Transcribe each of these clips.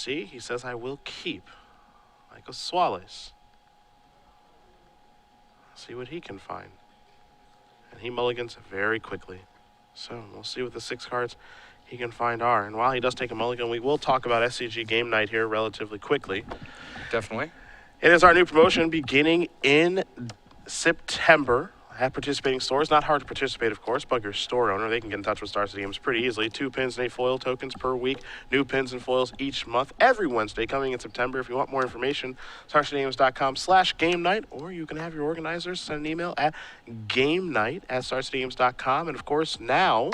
see. He says, I will keep. Michael Swailes. See what he can find. And he mulligans very quickly. So we'll see what the 6 cards he can find are. And while he does take a mulligan, we will talk about SCG Game Night here relatively quickly. Definitely. It is our new promotion beginning in September at participating stores. Not hard to participate, of course. Bug your store owner. They can get in touch with Star City Games pretty easily. 2 pins and 8 foil tokens per week. New pins and foils each month, every Wednesday coming in September. If you want more information, StarCityGames.com/game night, or you can have your organizers send an email at gamenight@StarCityGames.com. And of course, now,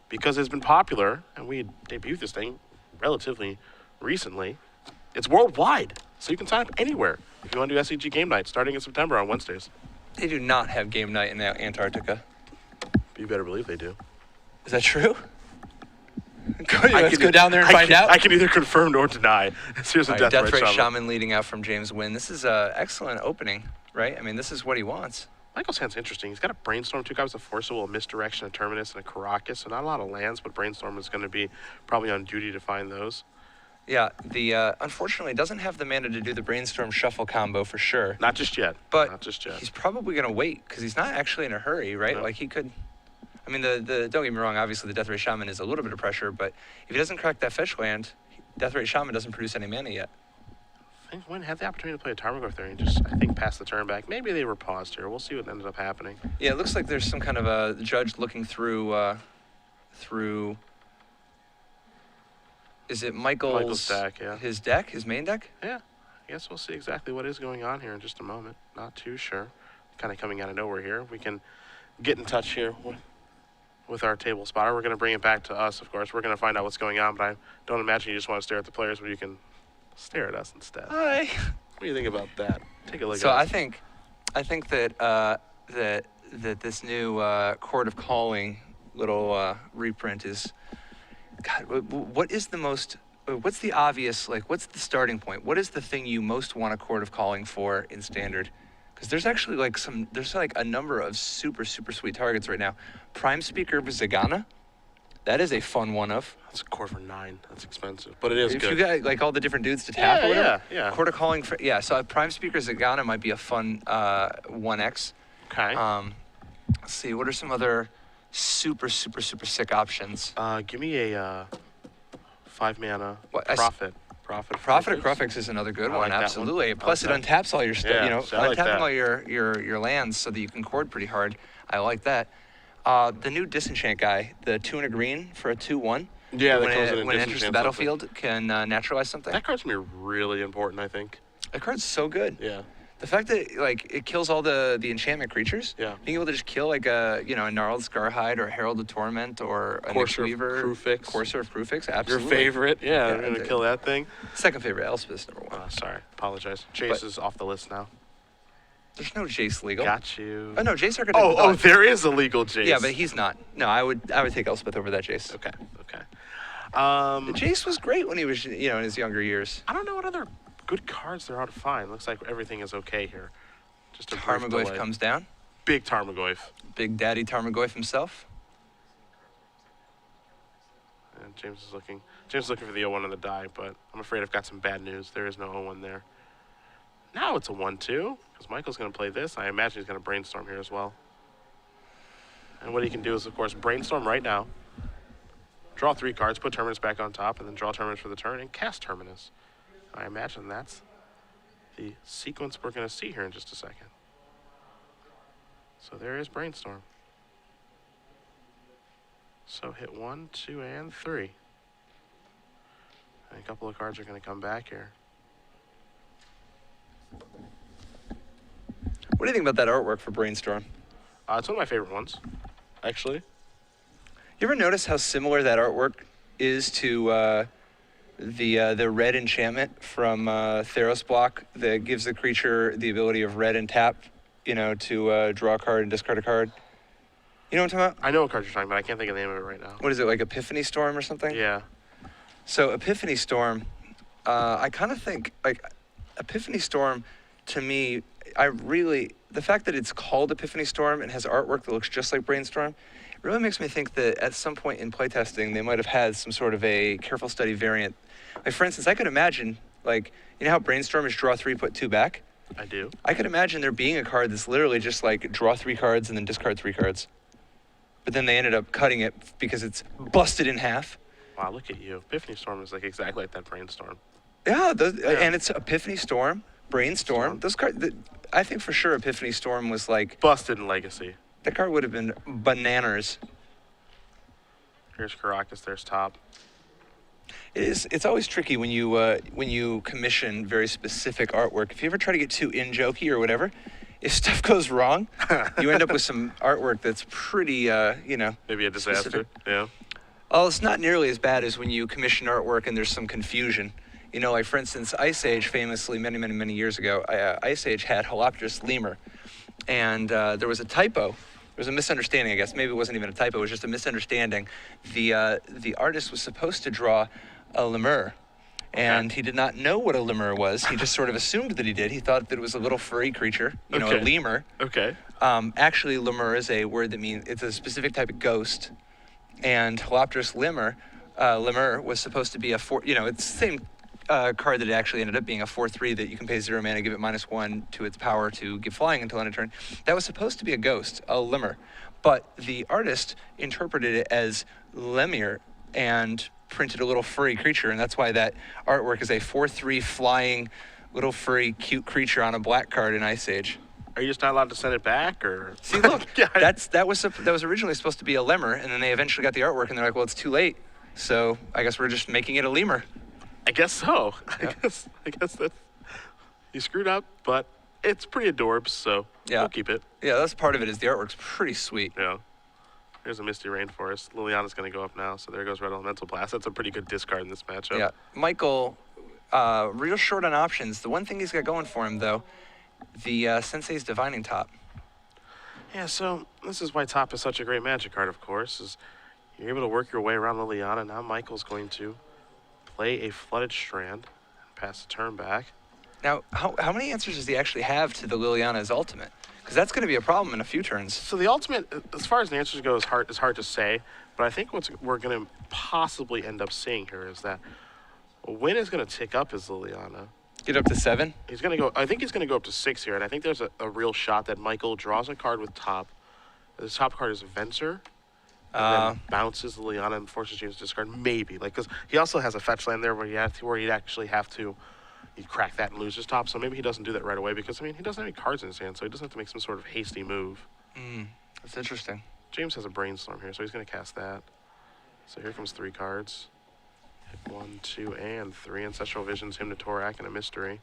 because it's been popular, and we debuted this thing relatively recently, it's worldwide. So you can sign up anywhere if you want to do SCG Game Night starting in September on Wednesdays. They do not have game night in Antarctica. You better believe they do. Is that true? Let's go down there and find out. I can either confirm nor deny. Here's a Death Ray Shaman leading out from James Nguyen. This is an excellent opening, right? I mean, this is what he wants. Michael's hand's interesting. He's got a Brainstorm, 2 copies of Forcible, a Misdirection, a Terminus, and a Caracas. So not a lot of lands, but Brainstorm is going to be probably on duty to find those. Yeah, unfortunately doesn't have the mana to do the Brainstorm Shuffle combo for sure. Not just yet. But not just yet. He's probably going to wait because he's not actually in a hurry, right? No. Like he could. I mean, don't get me wrong. Obviously, the Death Ray Shaman is a little bit of pressure, but if he doesn't crack that fetch land, Death Ray Shaman doesn't produce any mana yet. I think Nguyen had the opportunity to play a Tarmogoyf there and just, I think, pass the turn back. Maybe they were paused here. We'll see what ended up happening. Yeah, it looks like there's some kind of a judge looking through. Is it Michael's deck, yeah. His deck? His main deck? Yeah. I guess we'll see exactly what is going on here in just a moment. Not too sure. Kind of coming out of nowhere here. We can get in touch here with our table spotter. We're going to bring it back to us, of course. We're going to find out what's going on, but I don't imagine you just want to stare at the players, but you can stare at us instead. Hi. What do you think about that? Take a look So at I think that this new Court of Calling little reprint is, God, what's the obvious, like, what's the starting point? What is the thing you most want a Court of Calling for in Standard? Because there's actually there's a number of super, super sweet targets right now. Prime Speaker of Zagana, that is a fun one of. That's a core for 9. That's expensive, but it is good. If you got like all the different dudes to tap or whatever. Yeah. Court of Calling for, so a Prime Speaker Zagana might be a fun 1x. Okay. Let's see, what are some other super, super, super sick options? Give me a 5-mana Prophet of Crufix is another good one, absolutely. One. Plus, it untaps all your stuff, Yeah, so I like untapping that. all your lands so that you can chord pretty hard. I like that. The new Disenchant guy, the 2 and a green for a 2/1. Yeah, that comes when it enters the battlefield, can naturalize something. That card's going to be really important, I think. That card's so good. Yeah. The fact that it kills all the enchantment creatures. Yeah. Being able to just kill like a gnarled Scarhide or Herald of Torment or a Courser of Weaver, Crufix. Courser of Crufix, absolutely. Your favorite? Yeah, we're going to kill that thing. Second favorite, Elspeth's number 1. Sorry, apologize. Jace is off the list now. There's no Jace legal. Got you. Oh no, Jace are gonna. There is a legal Jace. Yeah, but he's not. No, I would take Elspeth over that Jace. Okay. Jace was great when he was in his younger years. I don't know what other good cards there are to find. Looks like everything is okay here. Just a brief Tarmogoyf delay. comes down. Big Tarmogoyf. Big Daddy Tarmogoyf himself. And James is looking for the 0-1 on the die, but I'm afraid I've got some bad news. There is no 0-1 there. Now it's a 1-2, because Michael's going to play this. I imagine he's going to Brainstorm here as well. And what he can do is, of course, Brainstorm right now. Draw 3 cards, put Terminus back on top, and then draw Terminus for the turn, and cast Terminus. I imagine that's the sequence we're going to see here in just a second. So there is Brainstorm. So hit 1, 2, and 3. And a couple of cards are going to come back here. What do you think about that artwork for Brainstorm? It's one of my favorite ones, actually. You ever notice how similar that artwork is to the red enchantment from Theros block that gives the creature the ability of red and tap, to draw a card and discard a card? You know what I'm talking about? I know what card you're talking about. I can't think of the name of it right now. What is it, like Epiphany Storm or something? Yeah. So Epiphany Storm, I kind of think, like, Epiphany Storm, to me, the fact that it's called Epiphany Storm and has artwork that looks just like Brainstorm, it really makes me think that at some point in playtesting, they might have had some sort of a careful study variant Like, for instance, I could imagine, like, you know how Brainstorm is draw 3, put 2 back? I do. I could imagine there being a card that's literally just like draw 3 cards and then discard 3 cards. But then they ended up cutting it because it's busted in half. Wow, look at you. Epiphany Storm is like exactly like that Brainstorm. Yeah, Yeah. and it's Epiphany Storm, Brainstorm. Those cards, I think for sure Epiphany Storm was like, Busted in Legacy. that card would have been bananas. Here's Caracas, there's top. It's always tricky when you commission very specific artwork. If you ever try to get too in-jokey or whatever, if stuff goes wrong, you end up with some artwork that's pretty, Maybe a disaster. specific. Yeah. Well, it's not nearly as bad as when you commission artwork and there's some confusion. You know, like for instance, Ice Age famously many years ago, Ice Age had Holopterus lemur, and there was a typo. There was a misunderstanding, I guess. Maybe it wasn't even a typo. It was just a misunderstanding. The artist was supposed to draw a lemur, and he did not know what a lemur was. He just sort of assumed that he did. He thought that it was a little furry creature, a Okay. lemur. Okay. Actually, lemur is a word that means it's a specific type of ghost, and Holopterus lemur was supposed to be it's the same card that it actually ended up being a 4/3 that you can pay 0 mana, give it -1 to its power to give flying until end of turn. That was supposed to be a ghost, a lemur, but the artist interpreted it as lemur and printed a little furry creature, and that's why that artwork is a 4/3 flying little furry cute creature on a black card in Ice Age. Are you just not allowed to send it back, or? See, look, Yeah, that was originally supposed to be a lemur, and then they eventually got the artwork, and they're like, well, it's too late, so I guess we're just making it a lemur. I guess so. Yeah. I guess that you screwed up, but it's pretty adorbs, so Yeah. we'll keep it. Yeah, that's part of it. Is the artwork's pretty sweet. Yeah. There's a Misty Rainforest. Liliana's going to go up now, so there goes Red Elemental Blast. That's a pretty good discard in this matchup. Yeah, Michael, real short on options. The one thing he's got going for him, though, the Sensei's Divining Top. Yeah, so this is why top is such a great Magic card, of course, is you're able to work your way around Liliana. Now Michael's going to play a Flooded Strand and pass the turn back. Now, how many answers does he actually have to the Liliana's ultimate? Because that's going to be a problem in a few turns. So the ultimate, as far as the answers go, is hard to say, but I think what we're going to possibly end up seeing here is that Nguyen is going to tick up his Liliana. Get up to 7? He's going to go, I think he's going to go up to 6 here, and I think there's a real shot that Michael draws a card with top. The top card is Venser, and then bounces Liliana and forces James to discard, maybe. Because he also has a fetch land there where he'd actually have to he'd crack that and lose his top, so maybe he doesn't do that right away because, he doesn't have any cards in his hand, so he doesn't have to make some sort of hasty move. That's interesting. James has a Brainstorm here, so he's going to cast that. So here comes 3 cards. 1, 2, and 3. Ancestral Visions, Hymn to Torak, and a Mystery.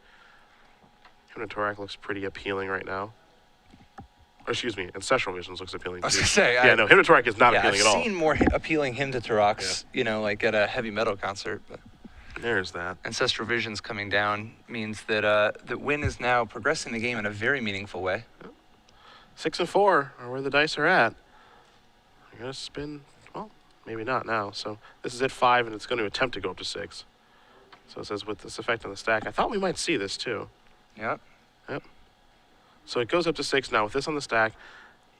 Hymn to Torak looks pretty appealing right now. Or, excuse me, Ancestral Visions looks appealing too. I was going to say, yeah, no, Hymn to Torak is not appealing I've at all. seen more appealing hymn to Tarax, like at a heavy metal concert, but There's that. Ancestral Visions coming down means that that Nguyen is now progressing the game in a very meaningful way. 6 and 4 are where the dice are at. You're going to spin, well, maybe not now. So this is at 5, and it's going to attempt to go up to 6. So it says with this effect on the stack. I thought we might see this too. Yep. Yep. So it goes up to 6 now. With this on the stack,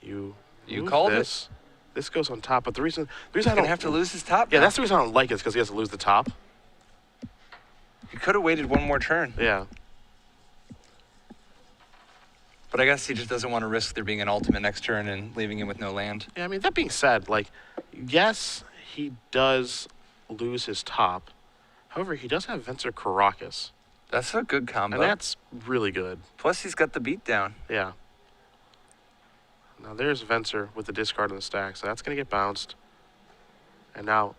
you move called this. This goes on top. But the reason He's I going don't to have to lose his top Yeah, now. that's the reason I don't like it, is because he has to lose the top. He could have waited one more turn. Yeah. But I guess he just doesn't want to risk there being an ultimate next turn and leaving him with no land. Yeah, that being said, yes, he does lose his top. However, he does have Venser Caracas. That's a good combo. And that's really good. Plus, he's got the beatdown. Yeah. Now there's Venser with the discard on the stack, so that's going to get bounced. And now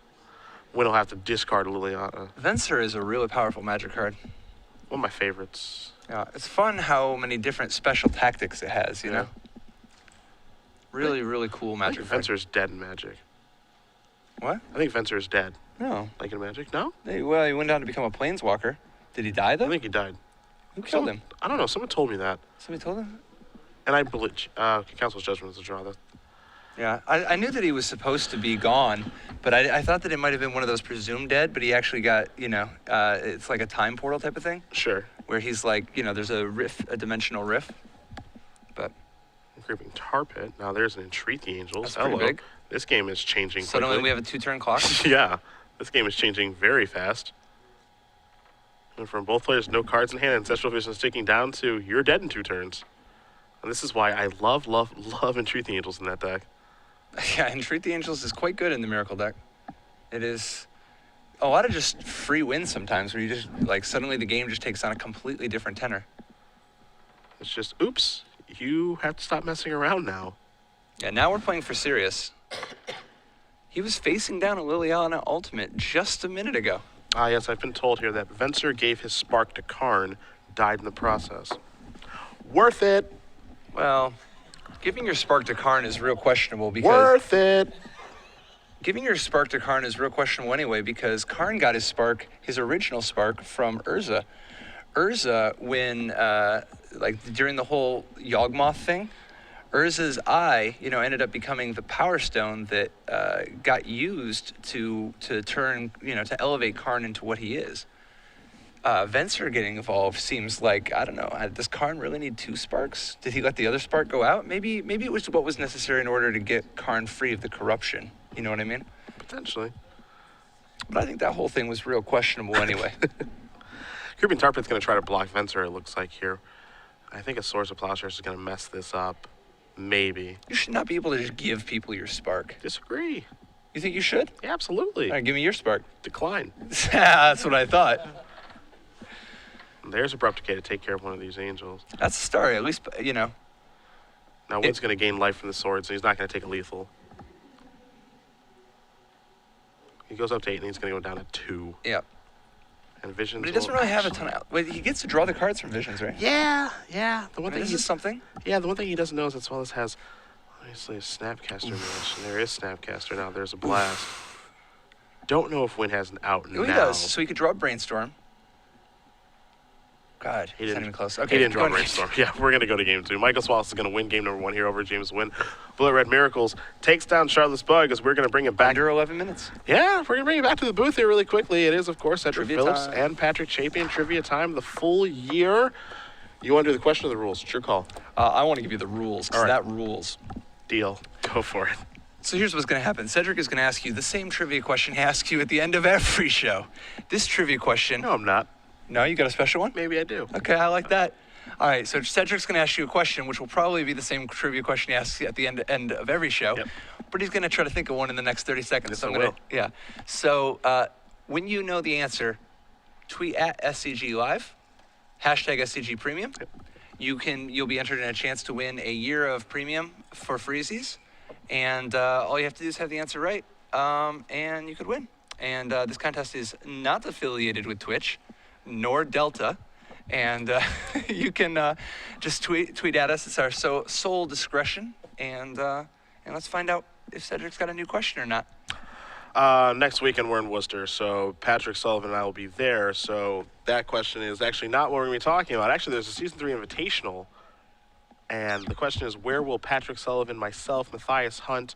Nguyen will have to discard Liliana. Venser is a really powerful Magic card. One of my favorites. Yeah, it's fun how many different special tactics it has, you know? Really, really cool I think Magic card. Venser's dead in Magic. What? I think Venser is dead. No. In Magic? No? He went down to become a Planeswalker. Did he die, though? I think he died. Who killed him? I don't know. Someone told me that. Somebody told him? And I believe Council's Judgment is a draw. Yeah, I knew that he was supposed to be gone, but I thought that it might have been one of those presumed dead, but he actually got, it's like a time portal type of thing, Sure. where he's like, there's a rift, a dimensional rift. But Creeping Tar Pit. Now there's an Entreat the Angels. That's pretty big. This game is changing suddenly quickly. we have a 2-turn clock. Yeah. This game is changing very fast. And from both players, no cards in hand, Ancestral Vision is taking down to you're dead in 2 turns. And this is why I love Entreat the Angels in that deck. Yeah, Entreat the Angels is quite good in the Miracle deck. It is a lot of just free wins sometimes where you just, like, suddenly the game just takes on a completely different tenor. It's just, oops, you have to stop messing around now. Yeah, now we're playing for serious. He was facing down a Liliana Ultimate just a minute ago. Ah, yes, I've been told here that Venser gave his spark to Karn, died in the process. Worth it! Well, giving your spark to Karn is real questionable because... Worth it! Giving your spark to Karn is real questionable anyway because Karn got his spark, his original spark, from Urza. Urza, when, during the whole Yawgmoth thing, Urza's eye, ended up becoming the Power Stone that got used to turn, to elevate Karn into what he is. Venser getting involved seems like, I don't know, does Karn really need 2 sparks? Did he let the other spark go out? Maybe it was what was necessary in order to get Karn free of the corruption. You know what I mean? Potentially. But I think that whole thing was real questionable anyway. Creeping Tarpit's going to try to block Venser, it looks like here. I think a Swords of Plowshares is going to mess this up. Maybe. You should not be able to just give people your spark. Disagree. You think you should? Yeah, absolutely. All right, give me your spark. Decline. That's what I thought. There's Abrupt Decay to take care of one of these angels. That's a story, at least, Now Wynn's going to gain life from the sword, so he's not going to take a lethal. He goes up to 8, and he's going to go down to 2. Yeah. And Visions. But he doesn't really have a ton of... Wait, he gets to draw the cards from Visions, right? Yeah. The one thing this is something. Yeah, the one thing he doesn't know is that Swailes has obviously a Snapcaster match, and there is Snapcaster now. There's a Blast. Don't know if Wynn has an out now. Oh, he does. So he could draw Brainstorm. God, He he's not didn't even close. Okay, He didn't draw go on. Brainstorm. Yeah, we're going to go to game 2. Michael Swailes is going to win game number 1 here over James Nguyen. Blue Red Miracles takes down Shardless Bug as we're going to bring it back. Under 11 minutes. Yeah, we're going to bring it back to the booth here really quickly. It is, of course, Cedric Trivia Phillips time. and Patrick Chapin. Trivia time, the full year. You want to do the question of the rules? It's your call. I want to give you the rules, because All right. that rules. Deal. Go for it. So here's what's going to happen. Cedric is going to ask you the same trivia question he asks you at the end of every show. This trivia question... No, I'm not. No, you got a special one? Maybe I do. Okay, I like that. All right, so Cedric's going to ask you a question, which will probably be the same trivia question he asks you at the end of every show. Yep. But he's going to try to think of one in the next 30 seconds. Yes, so I'm I gonna, will. Yeah. So when you know the answer, tweet at SCG Live, hashtag SCG Premium. Yep. You'll be entered in a chance to win a year of premium for freezies. And all you have to do is have the answer right, and you could win. And this contest is not affiliated with Twitch, nor Delta. And you can just tweet at us. It's our sole discretion. And let's find out if Cedric's got a new question or not. Next weekend we're in Worcester, so Patrick Sullivan and I will be there. So that question is actually not what we're going to be talking about. Actually, there's a Season 3 Invitational. And the question is, where will Patrick Sullivan, myself, Matthias Hunt,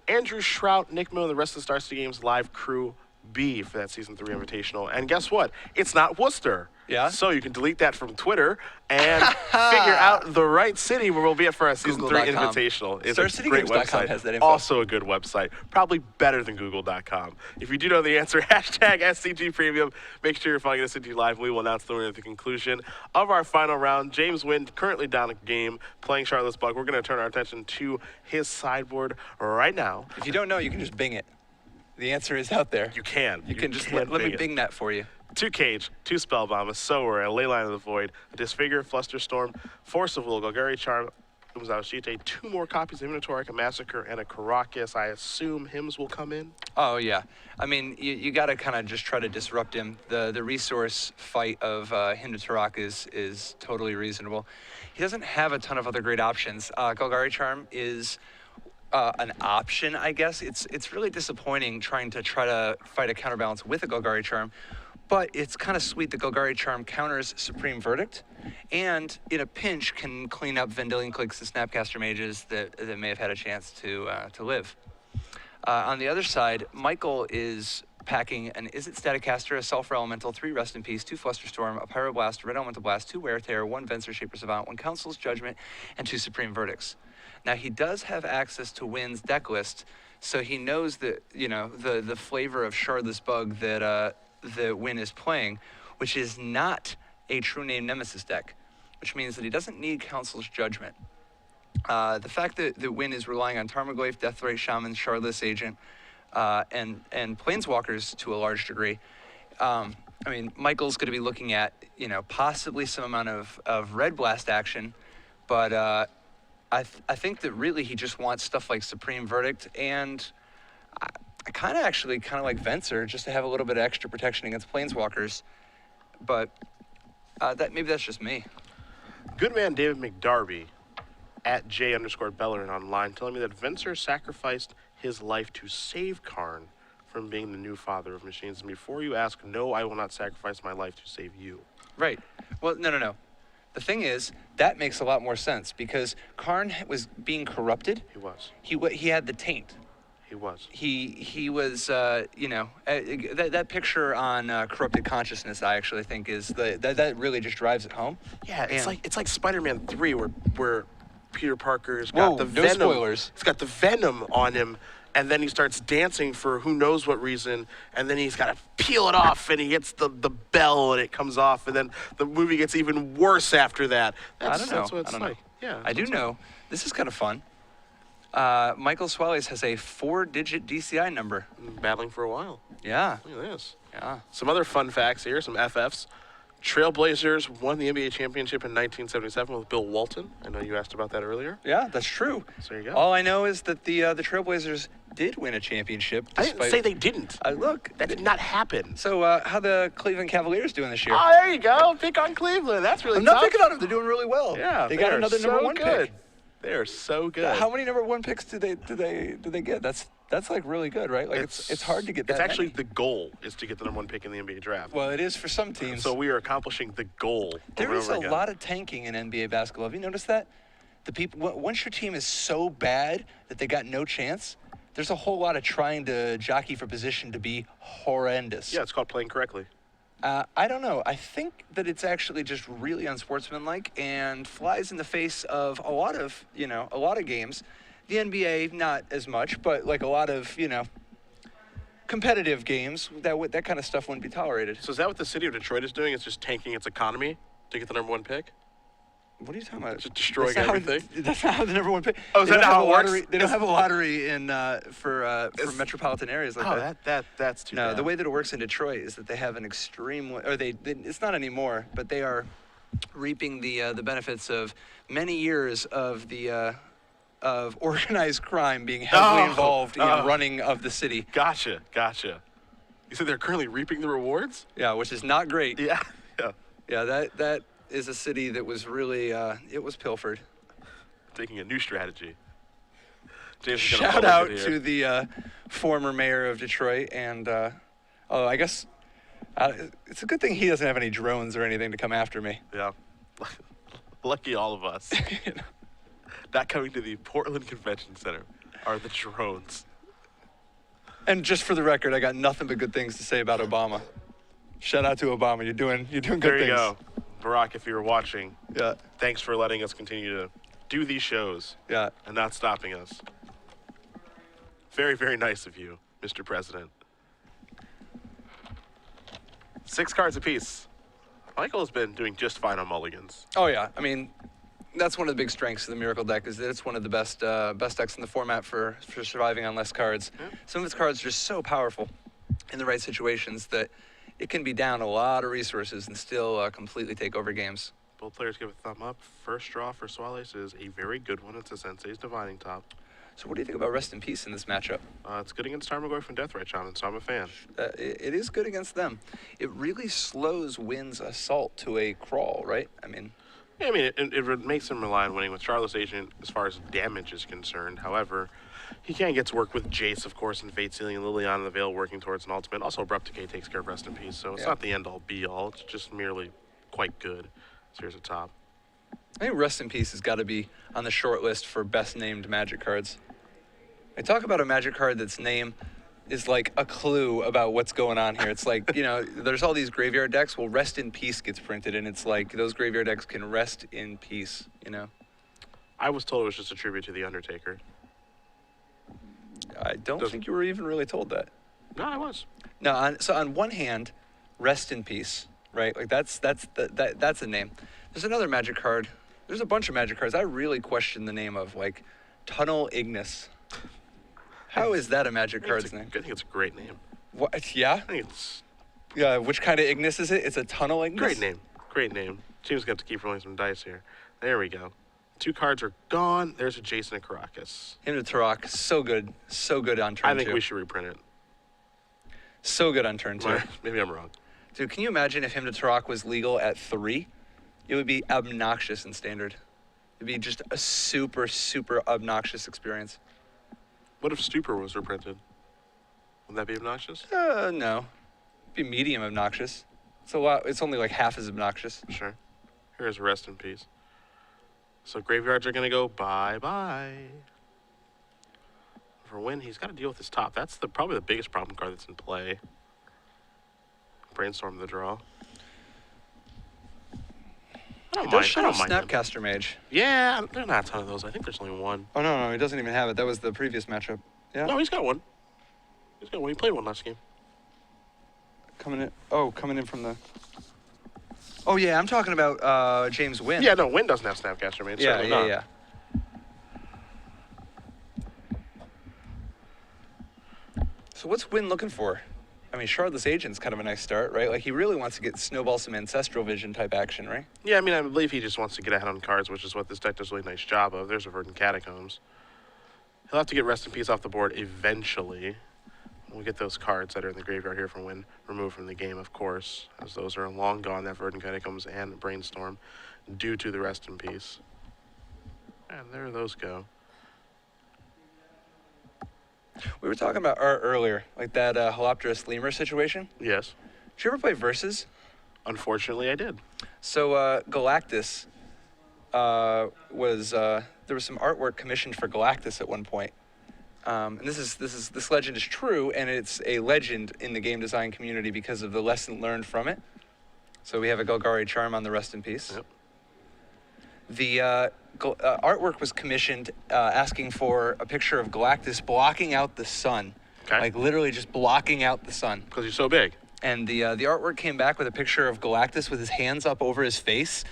Andrew Shrout, Nick Mill, and the rest of the Star City Games live crew be for that Season 3 Invitational? And guess what? It's not Worcester. Yeah? So you can delete that from Twitter and figure out the right city where we'll be at for our Season 3 Google.com. Invitational. It's a great StarCityGames.com website. has that info. Also a good website. Probably better than Google.com. If you do know the answer, hashtag SCG Premium. Make sure you're following SCG Live. We will announce the winner at the conclusion of our final round. James Nguyen, currently down a game, playing Shardless Bug. We're going to turn our attention to his sideboard right now. If you don't know, you can just Bing it. The answer is out there. You can. You can just let me Bing that for you. 2 Cage, 2 Spellbomb, a Sower, a Leyline of the Void, a Disfigure, Flusterstorm, Force of Will, Golgari Charm, Umzao 2 more copies of Minotauric, a Massacre, and a Karakas. I assume Hymns will come in. Oh, yeah. I mean, you got to kind of just try to disrupt him. The resource fight of Hindu is totally reasonable. He doesn't have a ton of other great options. Golgari Charm is an option, I guess. It's really disappointing trying to fight a counterbalance with a Golgari Charm. But it's kind of sweet that Golgari Charm counters Supreme Verdict, and in a pinch can clean up Vendilion Clicks and Snapcaster Mages that may have had a chance to live. On the other side, Michael is packing an Is It Staticaster, a Sulfur Elemental, 3 Rest in Peace, 2 Flusterstorm, a Pyroblast, a Red Elemental Blast, 2 Wear Tear, 1 Venser Shaper Savant, 1 Council's Judgment, and 2 Supreme Verdicts. Now he does have access to Wynn's deck list, so he knows that the flavor of Shardless Bug that Wynn is playing. which is not a true name Nemesis deck, which means that he doesn't need Council's Judgment. The fact that Nguyen is relying on Tarmogoyf, Deathrite Shaman, Shardless Agent, and Planeswalkers to a large degree. I mean, Michael's going to be looking at, possibly some amount of Red Blast action, but I think that really he just wants stuff like Supreme Verdict, and I kind of like Venser, just to have a little bit of extra protection against Planeswalkers, but maybe that's just me. Good man David McDarby at J_Bellerin online telling me that Venser sacrificed his life to save Karn from being the new father of machines. And before you ask, no, I will not sacrifice my life to save you. Right. Well, no. The thing is, that makes a lot more sense because Karn was being corrupted. He was. He had the taint. He was. He was, that picture on Corrupted Consciousness, I actually think is that really just drives it home. Yeah, it's like Spider-Man 3 where Peter Parker's got the venom. No spoilers. He's got the venom on him, and then he starts dancing for who knows what reason, and then he's got to peel it off, and he hits the bell, and it comes off, and then the movie gets even worse after that. I don't know. That's what it's like. Yeah, I do know. This is kind of fun. Michael Swailes has a 4-digit DCI number. Battling for a while. Yeah. Look at this. Yeah. Some other fun facts here, some FFs. Trailblazers won the NBA championship in 1977 with Bill Walton. I know you asked about that earlier. Yeah, that's true. So there you go. All I know is that the Trailblazers did win a championship. I didn't say they didn't. Look, That did not happen. so how the Cleveland Cavaliers doing this year? Oh, there you go. Pick on Cleveland. That's really I'm tough. not picking on them. They're doing really well. Yeah, they got are another so number one good. pick. They are so good. How many number one picks do they get? That's like really good, right? Like it's hard to get that. It's actually many. the goal is to get the number one pick in the NBA draft. Well, it is for some teams. So we are accomplishing the goal. There over is and a over again. lot of tanking in NBA basketball. Have you noticed that? The people once your team is so bad that they got no chance, there's a whole lot of trying to jockey for position to be horrendous. Yeah, it's called playing correctly. I don't know. I think that it's actually just really unsportsmanlike and flies in the face of a lot of games. The NBA, not as much, but like a lot of, competitive games, that kind of stuff wouldn't be tolerated. So is that what the city of Detroit is doing? It's just tanking its economy to get the number one pick? What are you talking about? Just destroying That's not everything? That's not how the number one pick. Oh, is that how it works? They don't have a lottery in for metropolitan areas like Oh, that's too No, bad. the way that it works in Detroit is that they have an extreme, or it's not anymore, but they are reaping the benefits of many years of of organized crime being heavily involved in running of the city. Gotcha. You said they're currently reaping the rewards? Yeah, which is not great. Yeah. Yeah, that is a city that was really it was pilfered. Taking a new strategy. James is gonna Shout publish out it here. to the former mayor of Detroit, and I guess it's a good thing he doesn't have any drones or anything to come after me. Yeah. Lucky all of us. Not coming to the Portland Convention Center are the drones. And just for the record, I got nothing but good things to say about Obama. Shout out to Obama. You're doing good things. There you go. Barack, if you were watching, Yeah. thanks for letting us continue to do these shows Yeah. and not stopping us. Very, very nice of you, Mr. President. 6 cards apiece. Michael has been doing just fine on mulligans. Oh yeah. I mean, that's one of the big strengths of the Miracle deck is that it's one of the best decks in the format for surviving on less cards. Yeah. Some of its cards are just so powerful in the right situations that it can be down a lot of resources and still completely take over games. Both players give a thumb up. First draw for Swailes is a very good one. It's a Sensei's Divining Top. So what do you think about Rest in Peace in this matchup? It's good against Tarmogoyf from Deathrite Shaman, so I'm a fan. It is good against them. It really slows Nguyen's assault to a crawl, right? I mean, Yeah, I mean, it makes him rely on winning with Shardless Agent as far as damage is concerned. However, he can get to work with Jace, of course, and Fate Sealing, and Liliana and the Veil working towards an ultimate. Also, Abrupt Decay takes care of Rest in Peace, so it's Yeah. not the end-all, be-all. It's just merely quite good. So here's a top. I think Rest in Peace has got to be on the short list for best named Magic cards. I talk about a Magic card that's name is like a clue about what's going on here. It's like, there's all these graveyard decks. Well, Rest in Peace gets printed, and it's like those graveyard decks can rest in peace, I was told it was just a tribute to The Undertaker. I don't think you were even really told that. No, I was. No, so on one hand, Rest in Peace, right? Like that's a name. There's another Magic card. There's a bunch of Magic cards I really question the name of, like Tunnel Ignis. How is that a Magic card's name? I think it's a great name. What? Yeah. I think it's Yeah. Which kind of Ignis is it? It's a Tunnel Ignis. great name. Great name. James got to keep rolling some dice here. There we go. 2 cards are gone. There's a Jason and Caracas. Him to Turok, so good on turn 2. I think we should reprint it. So good on turn 2. Maybe I'm wrong. Dude, can you imagine if Him to Turok was legal at 3? It would be obnoxious in Standard. It'd be just a super, super obnoxious experience. What if Stupor was reprinted? Would that be obnoxious? No. It'd be medium obnoxious. It's a lot. It's only like half as obnoxious. Sure. Here's Rest in Peace. So graveyards are going to go bye-bye. For Nguyen, he's got to deal with his top. That's probably the biggest problem card that's in play. Brainstorm the draw. It does show I don't mind him. Snapcaster Mage. Yeah, there are not a ton of those. I think there's only one. Oh, no, he doesn't even have it. That was the previous matchup. Yeah. No, he's got one. He's got one. He played one last game. Coming in from the... Oh, yeah, I'm talking about James Nguyen. Yeah, no, Nguyen doesn't have Snapcaster, man. Yeah. So what's Nguyen looking for? I mean, Shardless Agent's kind of a nice start, right? Like, he really wants to get snowball some Ancestral Vision type action, right? Yeah, I mean, I believe he just wants to get ahead on cards, which is what this deck does a really nice job of. There's a Verdant Catacombs. He'll have to get Rest in Peace off the board eventually. We'll get those cards that are in the graveyard here from Nguyen removed from the game, of course, as those are long gone, that Verdant Catacombs and Brainstorm, due to the Rest in Peace. And there those go. We were talking about art earlier, like that Holopterus Lemur situation. Yes. Did you ever play Versus? Unfortunately, I did. So Galactus there was some artwork commissioned for Galactus at one point. And this legend is true, and it's a legend in the game design community because of the lesson learned from it. So we have a Golgari Charm on the Rest in Peace. Yep. The artwork was commissioned asking for a picture of Galactus blocking out the sun. Okay. Like literally just blocking out the sun. Because he's so big. And the artwork came back with a picture of Galactus with his hands up over his face,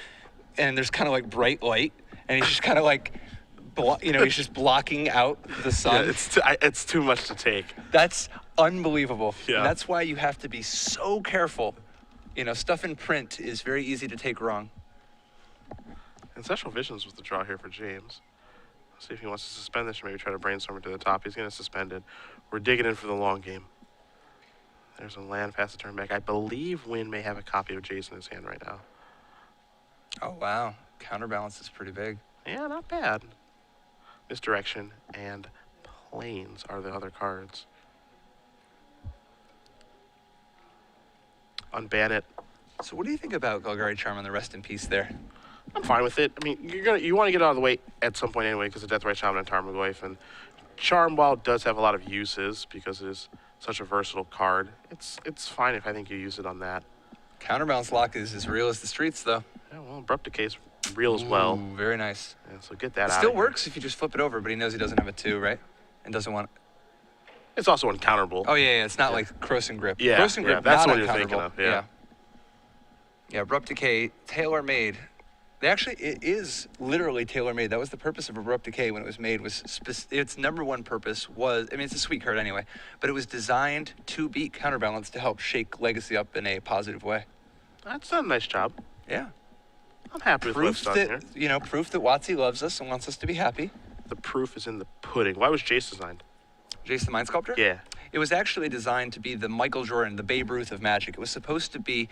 and there's kind of like bright light, and he's just kind of like, he's just blocking out the sun. Yeah, it's too much to take. That's unbelievable. Yeah. And that's why you have to be so careful. Stuff in print is very easy to take wrong. Ancestral Visions was the draw here for James. Let's see if he wants to suspend this or maybe try to brainstorm it to the top. He's going to suspend it. We're digging in for the long game. There's a land fast to turn back. I believe Nguyen may have a copy of Jace in his hand right now. Oh, wow. Counterbalance is pretty big. Yeah, not bad. Misdirection and Plains are the other cards. Unban it. So what do you think about Golgari Charm on the Rest in Peace there? I'm fine with it. I mean, you want to get out of the way at some point anyway because of Deathray Shaman and Tarmogoyf. And Charm, while it does have a lot of uses because it is such a versatile card, it's fine if I think you use it on that. Counterbalance Lock is as real as the streets, though. Yeah, well, Abrupt Decay is real as well. Ooh, very nice. Yeah, so get that It out. still works if you just flip it over, but he knows he doesn't have a 2, right? And doesn't want... It's also uncounterable. Oh, yeah, it's not like Crossing Grip. Yeah, Crossing Grip, that's not what you're thinking uncounterable. of, yeah. Yeah, Abrupt Decay, tailor-made. It is literally tailor-made. That was the purpose of Abrupt Decay when it was made. Its number one purpose was, I mean, it's a sweet card anyway, but it was designed to beat Counterbalance to help shake Legacy up in a positive way. That's done a nice job. Yeah. I'm happy with what's done here. Proof that WotC loves us and wants us to be happy. The proof is in the pudding. Why was Jace designed? Jace the Mind Sculptor? Yeah. It was actually designed to be the Michael Jordan, the Babe Ruth of Magic. It was supposed to be,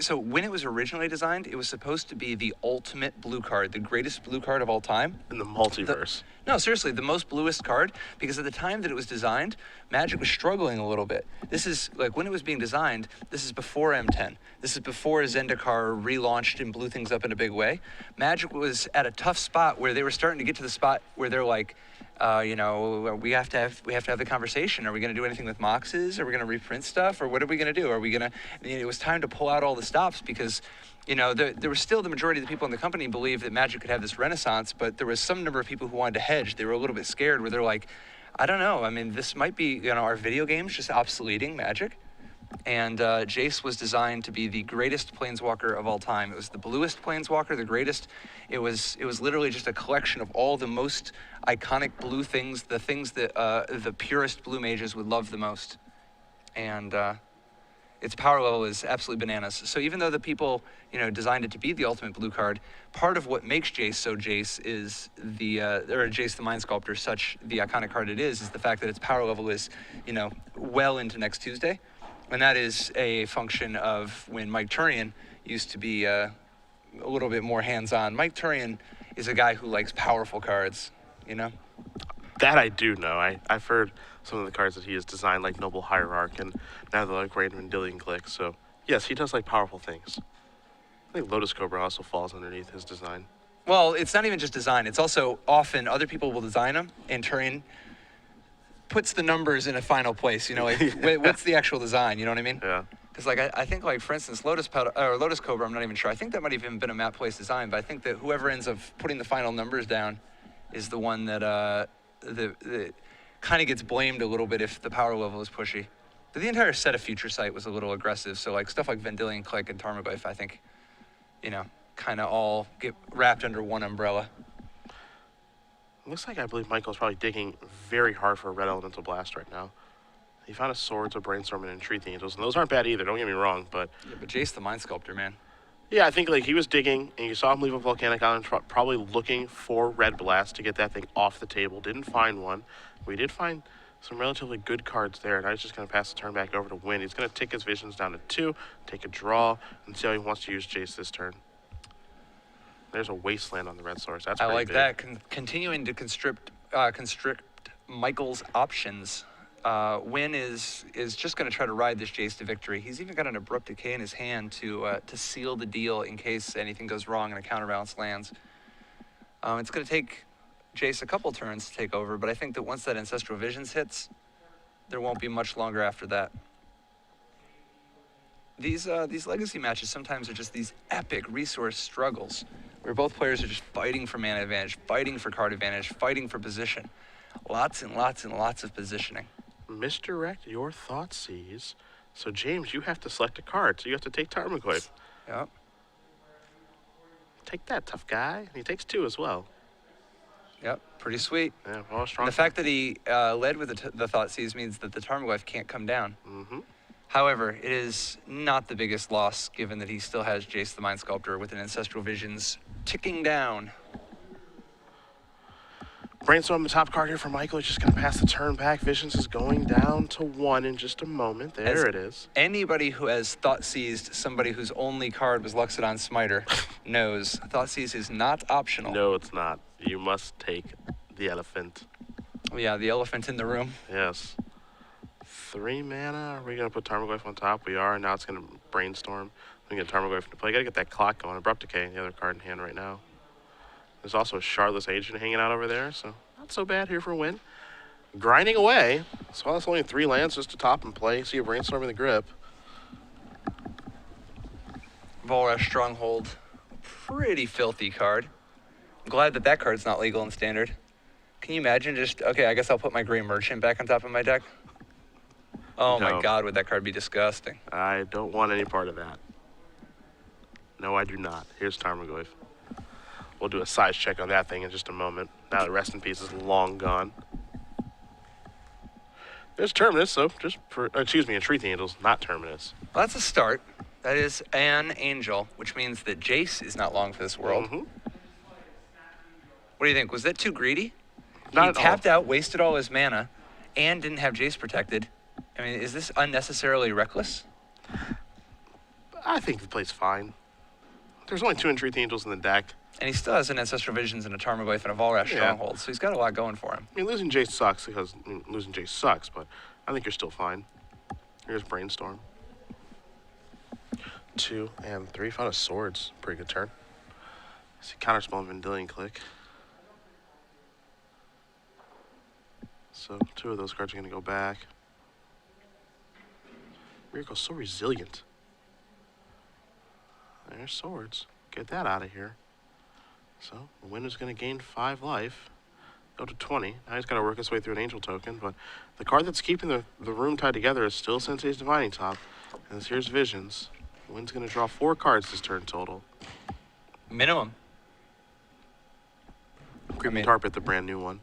so when it was originally designed, it was supposed to be the ultimate blue card, the greatest blue card of all time. In the multiverse. No, seriously, the most bluest card, because at the time that it was designed, Magic was struggling a little bit. This is, like, when it was being designed, this is before M10. This is before Zendikar relaunched and blew things up in a big way. Magic was at a tough spot where they were starting to get to the spot where they're like, we have to have the conversation. Are we going to do anything with Moxes? Are we going to reprint stuff? Or what are we going to do? Are we going to? It was time to pull out all the stops because, there was still the majority of the people in the company believed that Magic could have this renaissance, but there was some number of people who wanted to hedge. They were a little bit scared, where they're like, I don't know. I mean, this might be, our video games just obsoleting Magic. And Jace was designed to be the greatest planeswalker of all time. It was the bluest planeswalker, the greatest. It was literally just a collection of all the most iconic blue things, the things that the purest blue mages would love the most. And its power level is absolutely bananas. So even though the people, designed it to be the ultimate blue card, part of what makes Jace so Jace is or Jace the Mind Sculptor such the iconic card it is the fact that its power level is, well into next Tuesday. And that is a function of when Mike Turian used to be a little bit more hands-on. Mike Turian is a guy who likes powerful cards, That I do know. I've heard some of the cards that he has designed, like Noble Hierarch, and now they're like Random Vendilion Click. So, yes, he does like powerful things. I think Lotus Cobra also falls underneath his design. Well, it's not even just design. It's also often other people will design them, and Turian puts the numbers in a final place. What's the actual design? You know what I mean? Yeah. Because I think for instance Lotus Cobra, I'm not even sure. I think that might have even been a map place design, but I think that whoever ends up putting the final numbers down is the one that the kind of gets blamed a little bit if the power level is pushy. But the entire set of Future Sight was a little aggressive, so like stuff like Vendilion Click and Tarmogoyf, I think, kind of all get wrapped under one umbrella. Looks like I believe Michael's probably digging very hard for a red elemental blast right now. He found a Swords, a Brainstorm, and Entreat the Angels, and those aren't bad either, don't get me wrong, but... Yeah, but Jace the Mind Sculptor, man. Yeah, I think like he was digging, and you saw him leave a Volcanic Island, probably looking for red blast to get that thing off the table. Didn't find one. We did find some relatively good cards there, and I was just going to pass the turn back over to Nguyen. He's going to tick his visions down to 2, take a draw, and see how he wants to use Jace this turn. There's a Wasteland on the red source. That's pretty big. I like that. Continuing to constrict Michael's options. Nguyen is just going to try to ride this Jace to victory. He's even got an Abrupt Decay in his hand to seal the deal in case anything goes wrong and a counterbalance lands. It's going to take Jace a couple turns to take over, but I think that once that Ancestral Visions hits, there won't be much longer after that. These legacy matches sometimes are just these epic resource struggles where both players are just fighting for mana advantage, fighting for card advantage, fighting for position. Lots and lots and lots of positioning. Misdirect your Thoughtseize. So, James, you have to select a card, so you have to take Tarmogoyf. Yep. Take that, tough guy. And he takes 2 as well. Yep, pretty sweet. Yeah, well, strong. And the fact that he led with the Thoughtseize means that the Tarmogoyf can't come down. Mm-hmm. However, it is not the biggest loss, given that he still has Jace the Mind Sculptor with an Ancestral Visions ticking down. Brainstorm, the top card here for Michael. He's just going to pass the turn back. Visions is going down to 1 in just a moment. There it is. Anybody who has Thoughtseized somebody whose only card was Luxodon Smiter knows Thoughtseize is not optional. No, it's not. You must take the elephant. Yeah, the elephant in the room. Yes. 3 mana. Are we going to put Tarmogoyf on top? We are. Now it's going to Brainstorm. We can get Tarmogoyf into play. Got to get that clock going. Abrupt Decay, the other card in hand right now. There's also a Shardless Agent hanging out over there, so not so bad here for Nguyen. Grinding away. So that's only 3 lands just to top and play. See a Brainstorm in the grip. Volrash Stronghold. Pretty filthy card. I'm glad that card's not legal in Standard. Can you imagine okay, I guess I'll put my Grey Merchant back on top of my deck. Oh No. my god, would that card be disgusting. I don't want any part of that. No, I do not. Here's Tarmogoyf. We'll do a size check on that thing in just a moment. Now the Rest in Peace is long gone. There's Terminus, so Entreat the Angels, not Terminus. Well, that's a start. That is an angel, which means that Jace is not long for this world. Mm-hmm. What do you think? Was that too greedy? Not He at all. tapped out, wasted all his mana, and didn't have Jace protected. I mean, is this unnecessarily reckless? I think the play's fine. There's only 2 Entreat the Angels in the deck. And he still has an Ancestral Visions and a Tarmogoyf and a Volrash Yeah. Stronghold, so he's got a lot going for him. I mean, losing Jace sucks losing Jace sucks, but I think you're still fine. Here's Brainstorm. 2 and 3. Found a Swords. Pretty good turn. See Counterspell and Vendilion Click. So 2 of those cards are going to go back. Miracle's so resilient. There's Swords. Get that out of here. So, the winner's going to gain 5 life. go to 20. Now he's got to work his way through an angel token, but the card that's keeping the room tied together is still Sensei's Divining Top. And here's Visions. Nguyen's going to draw 4 cards this turn total. Minimum. Creeping Tarpit, the brand new one.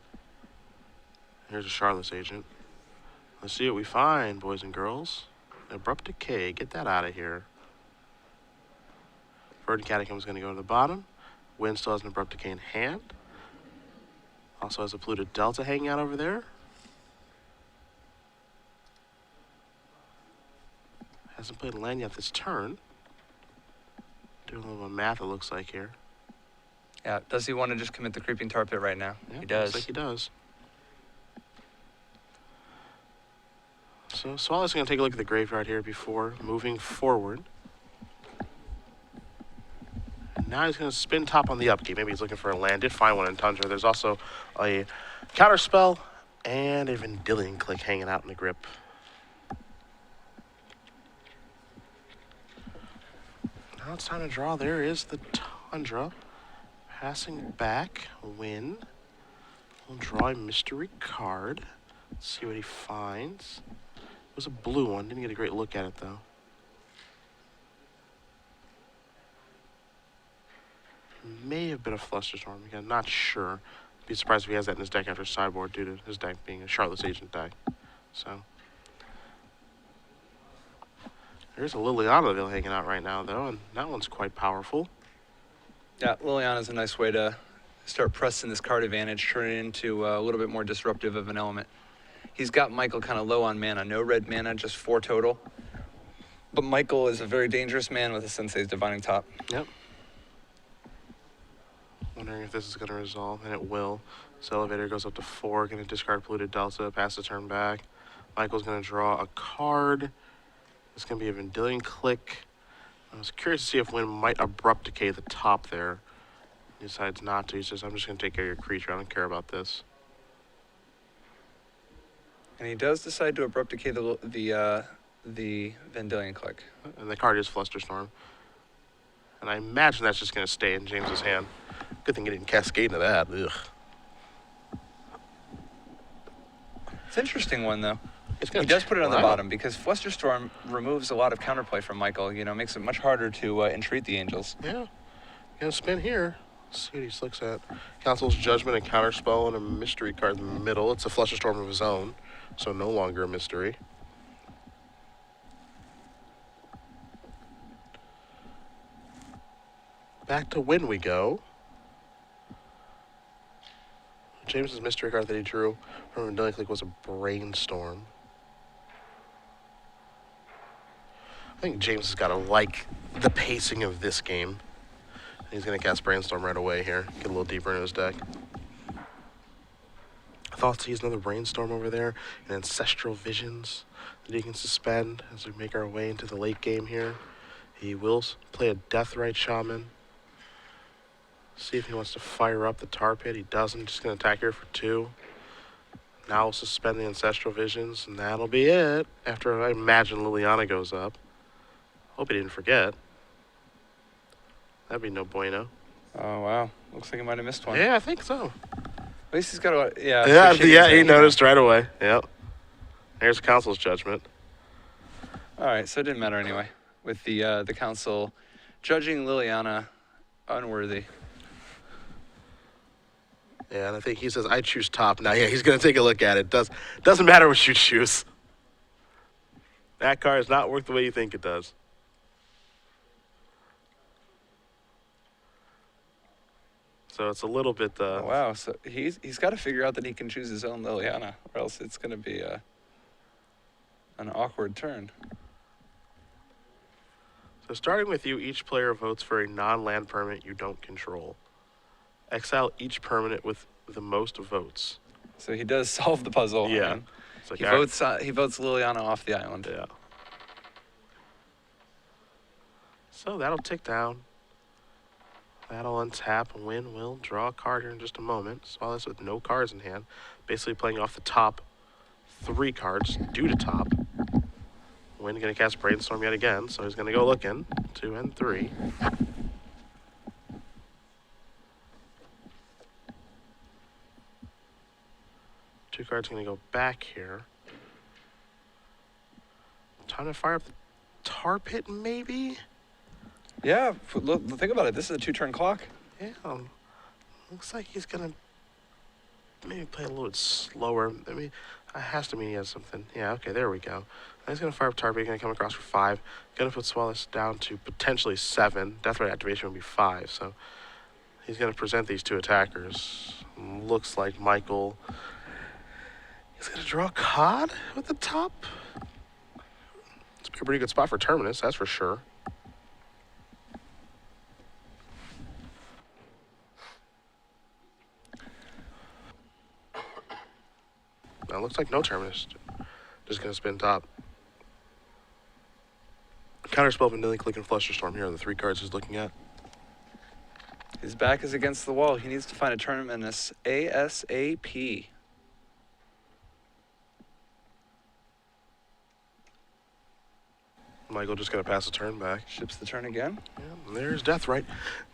Here's a Shardless Agent. Let's see what we find, boys and girls. Abrupt Decay. Get that out of here. Verdant Catacomb is going to go to the bottom. Nguyen still has an Abrupt Decay in hand. Also has a Polluted Delta hanging out over there. Hasn't played a land yet this turn. Doing a little bit of math, it looks like here. Yeah, does he want to just commit the Creeping Tar Pit right now? Yeah, he does. Looks like he does. So Swailes is going to take a look at the graveyard here before moving forward. Now he's going to spin top on the upkeep. Maybe he's looking for a land. Did find one in Tundra. There's also a Counterspell and a Vendilion Click hanging out in the grip. Now it's time to draw. There is the Tundra. Passing back, Nguyen will draw a mystery card. Let's see what he finds. It was a blue one. Didn't get a great look at it, though. May have been a Flusterstorm. Again, not sure. Be surprised if he has that in his deck after sideboard due to his deck being a Shardless Agent deck. So there's a Liliana hanging out right now, though, and that one's quite powerful. Yeah, Liliana's a nice way to start pressing this card advantage, turn it into a little bit more disruptive of an element. He's got Michael kind of low on mana. No red mana, just 4 total. But Michael is a very dangerous man with a Sensei's Divining Top. Yep. Wondering if this is going to resolve, and it will. So Elevator goes up to 4, going to discard Polluted Delta, pass the turn back. Michael's going to draw a card. It's going to be a Vendilion Click. I was curious to see if Nguyen might Abrupt Decay the top there. He decides not to. He says, I'm just going to take care of your creature. I don't care about this. And he does decide to Abrupt Decay the Vendilion Click. And the card is Flusterstorm. And I imagine that's just going to stay in James's hand. Good thing he didn't cascade into that. Ugh. It's an interesting one, though. He does put it on the bottom because Flusterstorm removes a lot of counterplay from Michael. You know, makes it much harder to entreat the Angels. Yeah. Gonna spin here. Let's see what he looks at. Council's Judgment, a Counterspell, and a mystery card in the middle. It's a Flusterstorm of his own, so no longer a mystery. Back to Nguyen we go. James's mystery card that he drew from Vendilion Click was a Brainstorm. I think James has got to like the pacing of this game. He's going to cast Brainstorm right away here. Get a little deeper into his deck. Thoughts he's another Brainstorm over there. And Ancestral Visions that he can suspend as we make our way into the late game here. He will play a Deathrite Shaman. See if he wants to fire up the Tar Pit. He doesn't. Just going to attack here for 2. Now we'll suspend the Ancestral Visions, and that'll be it. After I imagine Liliana goes up. Hope he didn't forget. That'd be no bueno. Oh, wow. Looks like he might have missed one. Yeah, I think so. At least he's got a... Yeah, he noticed right away. Yep. Here's Council's Judgment. All right, so it didn't matter anyway. With the Council judging Liliana unworthy. Yeah, and I think he says, I choose top. Now, yeah, he's going to take a look at it. Doesn't matter what you choose. That card is not worth the way you think it does. So it's a little bit... Oh, wow, so he's got to figure out that he can choose his own Liliana, or else it's going to be an awkward turn. So starting with you, each player votes for a non-land permanent you don't control. Exile each permanent with the most votes. So he does solve the puzzle. Yeah. Like he votes Liliana off the island. Yeah. So that'll tick down. That'll untap. Nguyen will draw a card here in just a moment. Swailes with no cards in hand. Basically playing off the top 3 cards due to top. Nguyen going to cast Brainstorm yet again, so he's going to go looking. 2 and 3. 2 cards going to go back here. Time to fire up the tar pit, maybe? Yeah, look, think about it. This is a 2-turn clock. Yeah, looks like he's going to maybe play a little bit slower. I mean, it has to mean he has something. Yeah, okay, there we go. Now he's going to fire up tar pit, going to come across for 5. Going to put Swailes down to potentially 7. Death Ray activation would be 5, so he's going to present these 2 attackers. Looks like Michael is going to draw a cod with the top. It's a pretty good spot for Terminus, that's for sure. Now it looks like no Terminus. Just going to spin top. Counterspell, Vanilla, Click, and Flusterstorm here are the 3 cards he's looking at. His back is against the wall. He needs to find a Terminus ASAP. Michael just going to pass a turn back. Ships the turn again. Yeah, and there's Deathright.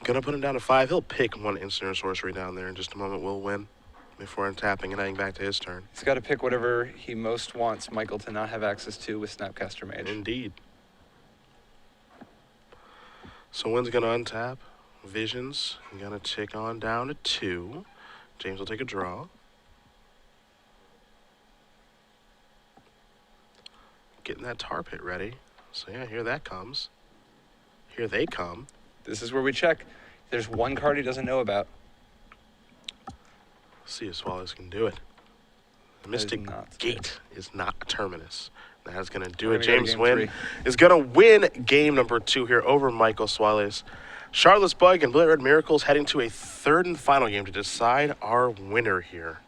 Going to put him down to 5. He'll pick 1 instant or sorcery down there in just a moment. We'll win before untapping and heading back to his turn. He's got to pick whatever he most wants Michael to not have access to with Snapcaster Mage. Indeed. So Nguyen's going to untap. Visions going to tick on down to 2. James will take a draw. Getting that tar pit ready. So yeah, here that comes. Here they come. This is where we check. There's 1 card he doesn't know about. See if Swailes can do it. The Mystic Gate is not a Terminus. That's going to do it. James Nguyen is going to win game number 2 here over Michael Swailes. Shardless Bug and Blue Red Miracles heading to a 3rd and final game to decide our winner here.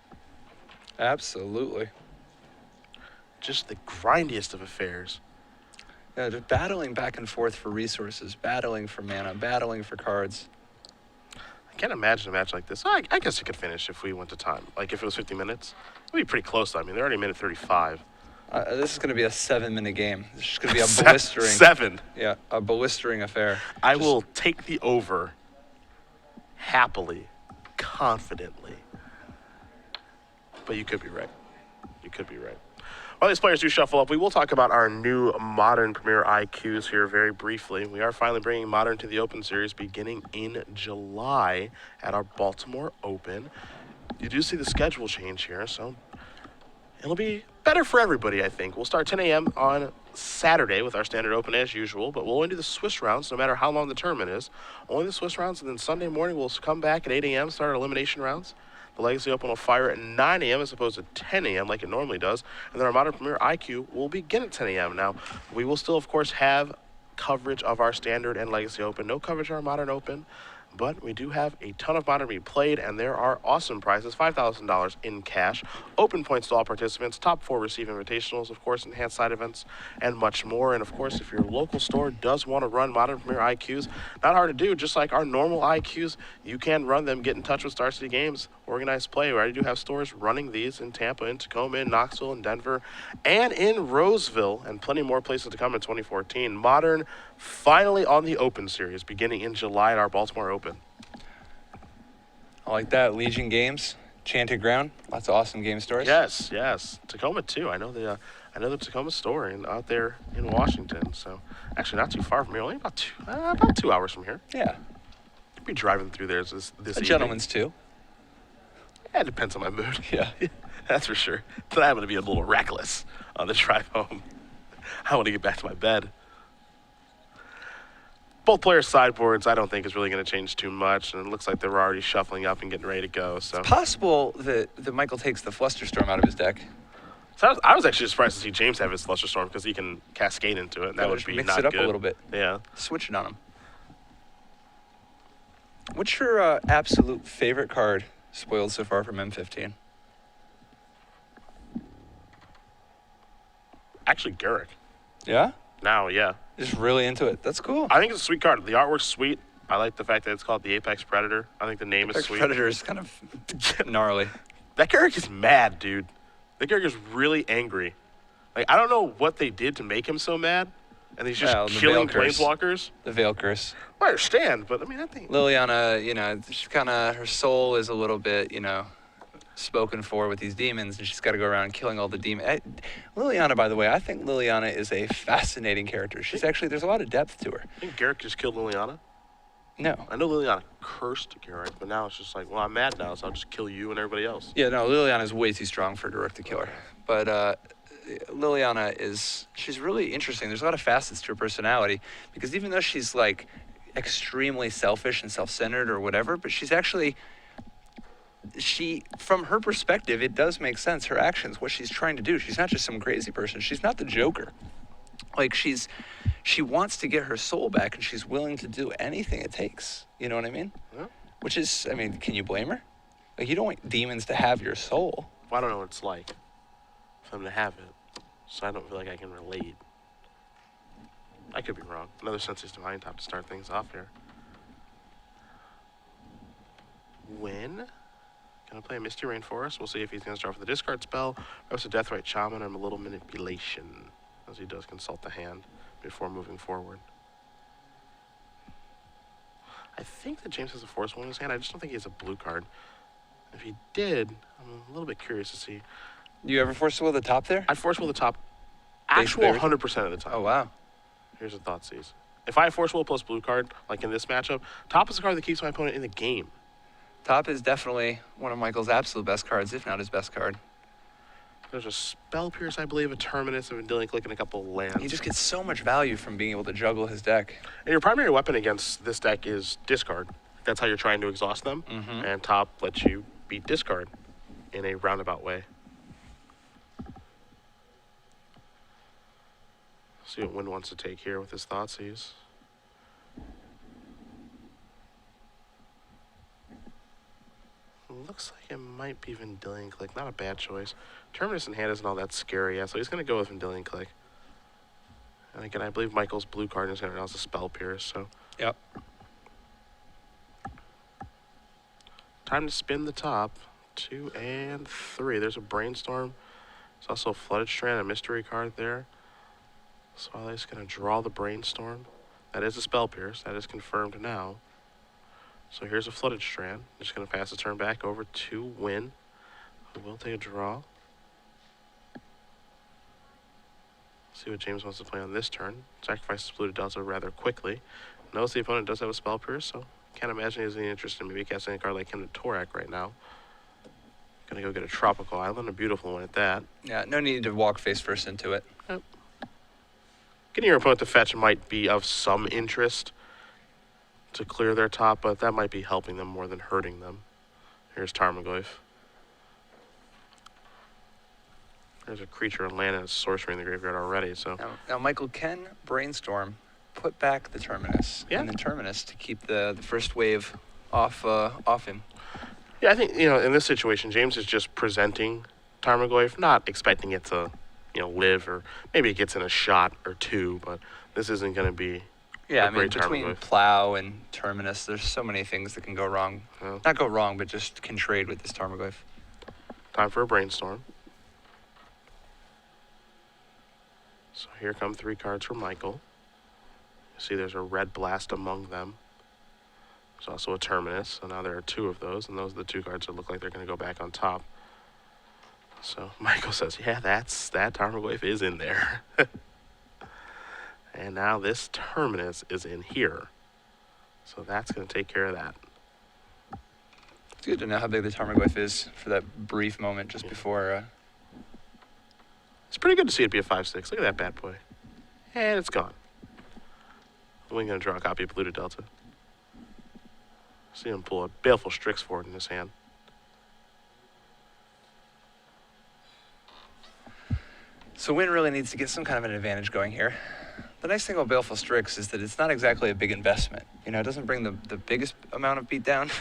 Absolutely. Just the grindiest of affairs. Yeah, just battling back and forth for resources, battling for mana, battling for cards. I can't imagine a match like this. I guess it could finish if we went to time. Like if it was 50 minutes. It would be pretty close. I mean, they're already minute 35. This is going to be a 7-minute game. This is going to be a blistering. 7. Yeah, a blistering affair. I will take the over happily, confidently. But you could be right. You could be right. While these players do shuffle up, we will talk about our new Modern Premier IQs here very briefly. We are finally bringing Modern to the Open Series beginning in July at our Baltimore Open. You do see the schedule change here, so it'll be better for everybody, I think. We'll start 10 a.m. on Saturday with our standard open as usual, but we'll only do the Swiss rounds no matter how long the tournament is. Only the Swiss rounds, and then Sunday morning we'll come back at 8 a.m., start our elimination rounds. The Legacy Open will fire at 9 a.m. as opposed to 10 a.m. like it normally does. And then our Modern Premier IQ will begin at 10 a.m. Now, we will still, of course, have coverage of our Standard and Legacy Open. No coverage of our Modern Open. But we do have a ton of Modern being played, and there are awesome prizes, $5,000 in cash, open points to all participants, top 4 receive invitationals, of course, enhanced side events, and much more. And, of course, if your local store does want to run Modern Premier IQs, not hard to do, just like our normal IQs, you can run them. Get in touch with Star City Games, Organized Play. We already do have stores running these in Tampa, in Tacoma, in Knoxville, in Denver, and in Roseville, and plenty more places to come in 2014. Modern finally on the Open Series, beginning in July at our Baltimore Open. I like that. Legion Games, Chanted Ground, lots of awesome game stores. Yes, yes. Tacoma too. I know the Tacoma store out there in Washington. So actually, not too far from here. Only about 2 hours from here. Yeah. Could be driving through there this A evening. gentleman's too. Yeah, it depends on my mood. Yeah. That's for sure. Tonight I'm going to be a little reckless on the drive home. I want to get back to my bed. Both players' sideboards, I don't think is really going to change too much, and it looks like they're already shuffling up and getting ready to go. So It's possible that Michael takes the Flusterstorm out of his deck. So I was actually surprised to see James have his Flusterstorm because he can cascade into it. And that would be mix not it up good. a little bit. Yeah. Switch it on him. What's your absolute favorite card spoiled so far from M15? Actually, Garrick. Yeah? Now, yeah. Just really into it. That's cool. I think it's a sweet card. The artwork's sweet. I like the fact that it's called the Apex Predator. I think the name is sweet. Predator is kind of gnarly. That Garrick is mad, dude. That Garrick is really angry. Like, I don't know what they did to make him so mad. And he's just killing planeswalkers. The Veil Curse. I understand, but I mean, I think Liliana, she's kind of, her soul is a little bit, spoken for with these demons, and she's got to go around killing all the demons. Liliana, by the way, I think Liliana is a fascinating character. She's actually, there's a lot of depth to her. I think Garrick just killed Liliana. No. I know Liliana cursed Garrick, but now it's just like, well, I'm mad now, so I'll just kill you and everybody else. Yeah, no, Liliana is way too strong for Garrick to kill her. But Liliana she's really interesting. There's a lot of facets to her personality, because even though she's like extremely selfish and self-centered or whatever, but she's actually, from her perspective, it does make sense, her actions, what she's trying to do. She's not just some crazy person. She's not the Joker. Like, she wants to get her soul back, and she's willing to do anything it takes. You know what I mean? Yeah. Which is, I mean, can you blame her? Like, you don't want demons to have your soul. Well, I don't know what it's like for them to have it, so I don't feel like I can relate. I could be wrong. Another Senses Divine top to start things off here. Nguyen gonna play a Misty Rainforest. We'll see if he's gonna start with a discard spell, or it's a Deathrite Shaman, or a little manipulation, as he does consult the hand before moving forward. I think that James has a Force One in his hand. I just don't think he has a blue card. If he did, I'm a little bit curious to see. You ever Force Will the top there? I'd Force Will the top actual 100% of the time. Oh, wow. Here's a Thoughtseize. If I Force Will plus blue card, like in this matchup, top is a card that keeps my opponent in the game. Top is definitely one of Michael's absolute best cards, if not his best card. There's a Spell Pierce, I believe, a Terminus, a Vendilion Click, and a couple lands. He just gets so much value from being able to juggle his deck. And your primary weapon against this deck is discard. That's how you're trying to exhaust them. Mm-hmm. And top lets you beat discard in a roundabout way. See what Nguyen wants to take here with his Thoughtseize. Looks like it might be Vendilion Click. Not a bad choice. Terminus in hand isn't all that scary, yeah, so he's going to go with Vendilion Click. And again, I believe Michael's blue card is going to announce a Spell Pierce, so. Yep. Time to spin the top. 2 and 3. There's a Brainstorm. There's also a Flooded Strand, a mystery card there. Swailes going to draw the Brainstorm. That is a Spell Pierce. That is confirmed now. So here's a Flooded Strand. Just going to pass the turn back over to Nguyen, who will take a draw. See what James wants to play on this turn. Sacrifices blue to Delta rather quickly. Knows the opponent does have a Spell Pierce, so can't imagine he has any interest in maybe casting a card like him to Torak right now. Gonna go get a Tropical Island, a beautiful one at that. Yeah, no need to walk face first into it. Yep. Getting your opponent to fetch might be of some interest to clear their top, but that might be helping them more than hurting them. Here's Tarmogoyf. There's a creature, a land, and a sorcery in the graveyard already, so. Now Michael can Brainstorm, put back the Terminus, and the Terminus to keep the first wave off him. Yeah, I think, in this situation, James is just presenting Tarmogoyf, not expecting it to, live, or maybe it gets in a shot or two, but this isn't going to be Yeah, a great between Tarmogoyf. Plow and Terminus, there's so many things that can go wrong. Yeah. Not go wrong, but just can trade with this Tarmogoyf. Time for a Brainstorm. So here come 3 cards from Michael. You see there's a Red Blast among them. There's also a Terminus, so now there are 2 of those, and those are the 2 cards that look like they're going to go back on top. So Michael says, yeah, that Tarmogoyf is in there. And now this Terminus is in here. So that's going to take care of that. It's good to know how big the Tarmogoyf is for that brief moment just before. It's pretty good to see it be a 5/6. Look at that bad boy. And it's gone. We're going to draw a copy of Blue to Delta. See him pull a Baleful Strix forward in his hand. So Nguyen really needs to get some kind of an advantage going here. The nice thing about Baleful Strix is that it's not exactly a big investment. It doesn't bring the biggest amount of beatdown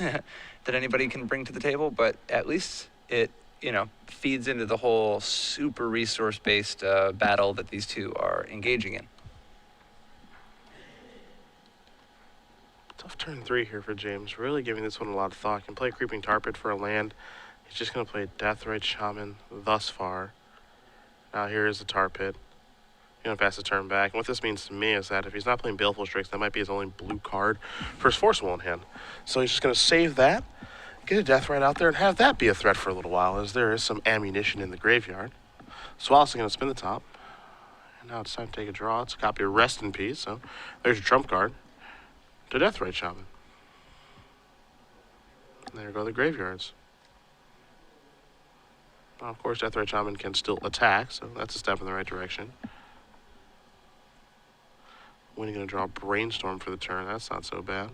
that anybody can bring to the table, but at least it, feeds into the whole super resource-based battle that these two are engaging in. Tough turn 3 here for James. Really giving this one a lot of thought. Can play Creeping Tar Pit for a land. He's just going to play Deathrite Shaman thus far. Now here is the Tar Pit. Going to pass the turn back. And what this means to me is that if he's not playing Baleful Strix, that might be his only blue card for his Forcible in hand. So he's just going to save that. get a death right out there and have that be a threat for a little while, as there is some ammunition in the graveyard. Swailes is going to spin the top. And now it's time to take a draw. It's a copy of Rest in Peace, so there's your trump card to Deathrite Shaman. And there go the graveyards. Well, of course, Deathrite Shaman can still attack, so that's a step in the right direction. When are you going to draw Brainstorm for the turn? That's not so bad.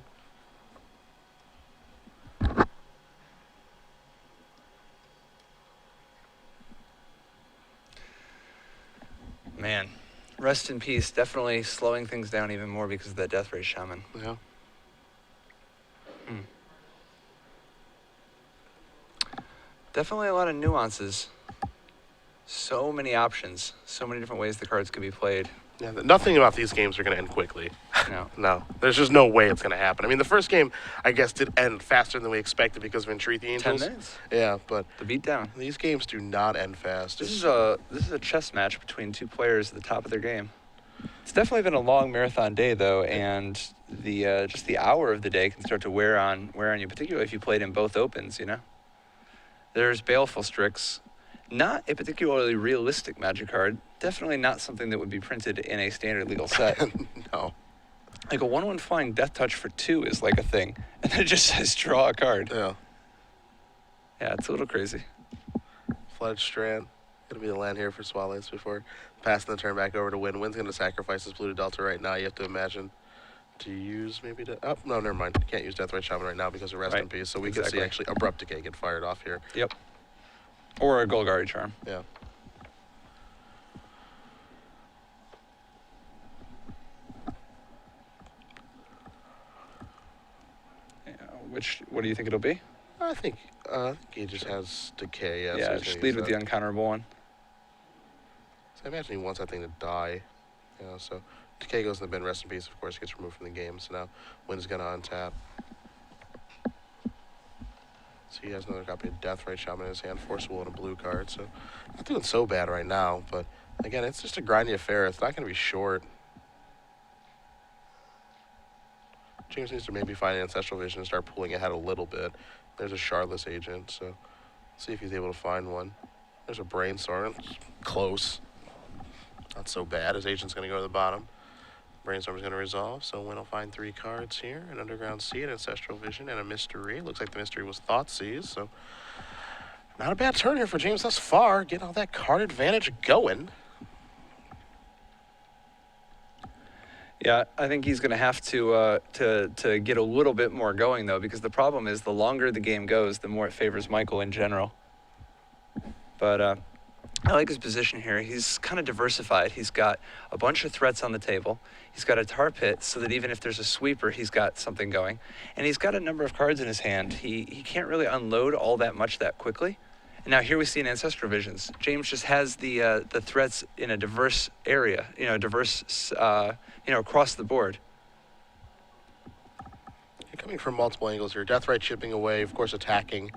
Man, Rest in Peace, definitely slowing things down even more because of that Deathrite Shaman. Yeah. Definitely a lot of nuances. So many options, so many different ways the cards could be played. Yeah, nothing about these games are going to end quickly. No. No, there's just no way it's going to happen. I mean, the first game, I guess, did end faster than we expected because of Entreat the Angels. 10 minutes. Yeah, but The beatdown. these games do not end fast. This is a chess match between two players at the top of their game. It's definitely been a long marathon day though, and the just the hour of the day can start to wear on you, particularly if you played in both opens. You know. There's Baleful Strix, not a particularly realistic Magic card. Definitely not something that would be printed in a standard legal set. No. Like a 1/1 flying Death Touch for 2 is like a thing, and then it just says draw a card. Yeah. Yeah, it's a little crazy. Flooded Strand. Going to be the land here for Swailes before passing the turn back over to Nguyen. Nguyen's going to sacrifice his blue to Delta right now. You have to imagine to use maybe to... Oh, no, never mind. You can't use Deathrite Shaman right now because of Rest in Peace. So we can see actually Abrupt Decay get fired off here. Yep. Or a Golgari Charm. Yeah. What do you think it'll be? I think he just has Decay. Yeah, Yeah, so he's just gonna lead use with that. the uncounterable one. So I imagine he wants that thing to die. You know, so Decay goes in the bin. Rest in Peace, of course, gets removed from the game. So now Nguyen's going to untap. So he has another copy of Deathrite Shaman in his hand. Force Will and a blue card. So not doing so bad right now. But again, it's just a grindy affair. It's not going to be short. James needs to maybe find Ancestral Vision and start pulling ahead a little bit. There's a Shardless agent, so see if he's able to find one. There's a Brainstorm. It's close. Not so bad. His agent's going to go to the bottom. Brainstorm's going to resolve, so Nguyen will find 3 cards here. An Underground Sea, an Ancestral Vision, and a Mystery. Looks like the Mystery was Thoughtseize, so not a bad turn here for James thus far. Getting all that card advantage going. Yeah, I think he's going to have to get a little bit more going, though, because the problem is the longer the game goes, the more it favors Michael in general. But I like his position here. He's kind of diversified. He's got a bunch of threats on the table. He's got a tar pit, so that even if there's a sweeper, he's got something going. And he's got a number of cards in his hand. He can't really unload all that much that quickly. And now here we see an Ancestral Visions. James just has the threats in a diverse area, diverse, across the board. You're coming from multiple angles here. Deathrite chipping away, of course attacking.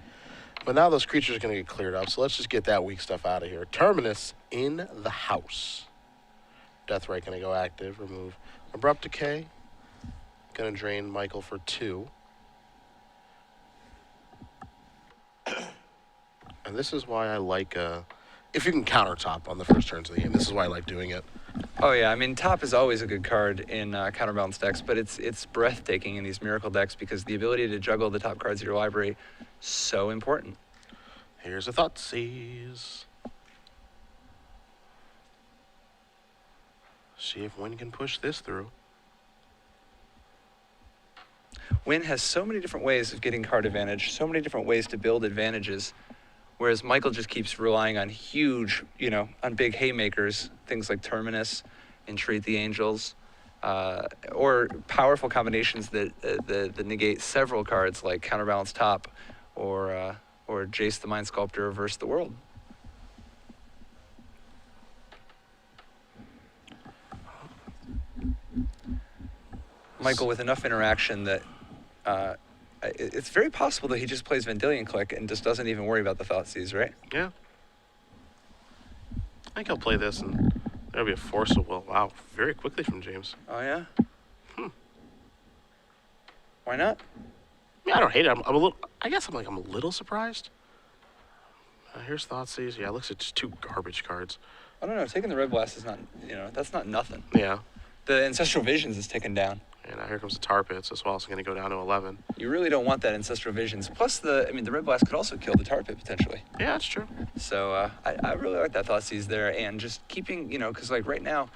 But now those creatures are going to get cleared up, so let's just get that weak stuff out of here. Terminus in the house. Deathrite going to go active, remove Abrupt Decay. Going to drain Michael for 2. And this is why I like, if you can counter top on the first turns of the game, this is why I like doing it. Oh yeah, I mean top is always a good card in counterbalance decks, but it's breathtaking in these miracle decks because the ability to juggle the top cards of your library, so important. Here's a Thoughtseize. See if Nguyen can push this through. Nguyen has so many different ways of getting card advantage, so many different ways to build advantages, whereas Michael just keeps relying on huge, on big haymakers, things like Terminus, Entreat the Angels, or powerful combinations that negate several cards like Counterbalance Top or Jace the Mind Sculptor Reverse the World. Michael with enough interaction that it's very possible that he just plays Vendilion Click and just doesn't even worry about the Thoughtseize, right? Yeah. I think I'll play this and there'll be a Force of Will. Wow, very quickly from James. Oh, yeah? Why not? I mean, I don't hate it. I guess I'm a little surprised. Here's Thoughtseize. Yeah, it looks like just 2 garbage cards. I don't know. Taking the Red Blast is not, that's not nothing. Yeah. The Ancestral Visions is taken down. And now here comes the Tar Pit, so Swailes is going to go down to 11. You really don't want that Ancestral Visions. Plus, the Red Blast could also kill the Tar Pit potentially. Yeah, that's true. So I really like that Thoughtseize there, and just keeping, because like right now,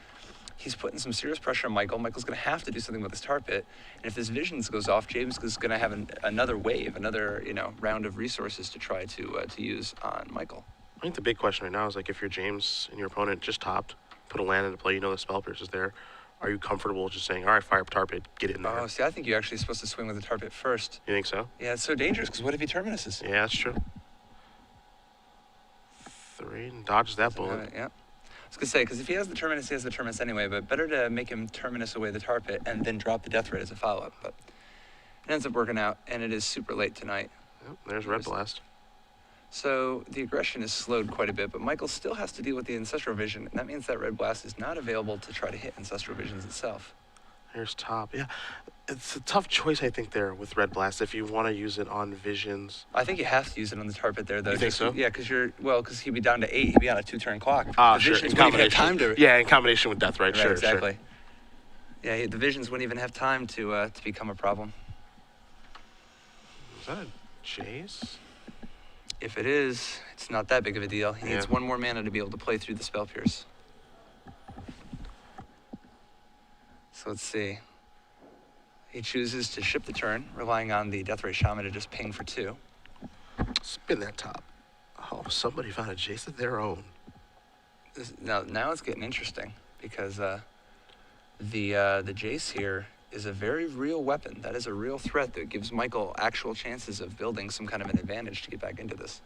he's putting some serious pressure on Michael. Michael's going to have to do something with his Tar Pit, and if this Visions goes off, James is going to have another wave, another round of resources to try to use on Michael. I think the big question right now is, like, if you're James and your opponent just topped, put a land into play, the Spell Pierce is there. Are you comfortable just saying, all right, fire up Tar Pit, get in there? Oh, see, I think you're actually supposed to swing with the Tar Pit first. You think so? Yeah, it's so dangerous, because what if he terminuses? Yeah, that's true. 3, and dodges that bullet. Yeah. I was going to say, because if he has the Terminus, he has the Terminus anyway, but better to make him Terminus away the Tar Pit and then drop the Death Ray as a follow-up. But it ends up working out, and it is super late tonight. Yep, there's Red Blast. So the aggression is slowed quite a bit, but Michael still has to deal with the Ancestral Vision, and that means that Red Blast is not available to try to hit Ancestral Visions itself. Here's top. Yeah, it's a tough choice, I think, there with Red Blast if you want to use it on Visions. I think you have to use it on the Tar Pit there, though. You think so? Yeah, because he'd be down to 8. He'd be on a 2-turn clock. Ah, the sure. Visions In wouldn't even have combination. time to... Yeah, in combination with Death, right? Sure, exactly. Sure. Yeah, the Visions wouldn't even have time to become a problem. Is that a Jace? If it is, it's not that big of a deal. He needs 1 more mana to be able to play through the Spell Pierce. So let's see. He chooses to ship the turn, relying on the Deathray Shaman to just ping for 2. Spin that top. Oh, somebody found a Jace of their own. Now it's getting interesting, because the Jace here is a very real weapon. That is a real threat that gives Michael actual chances of building some kind of an advantage to get back into this.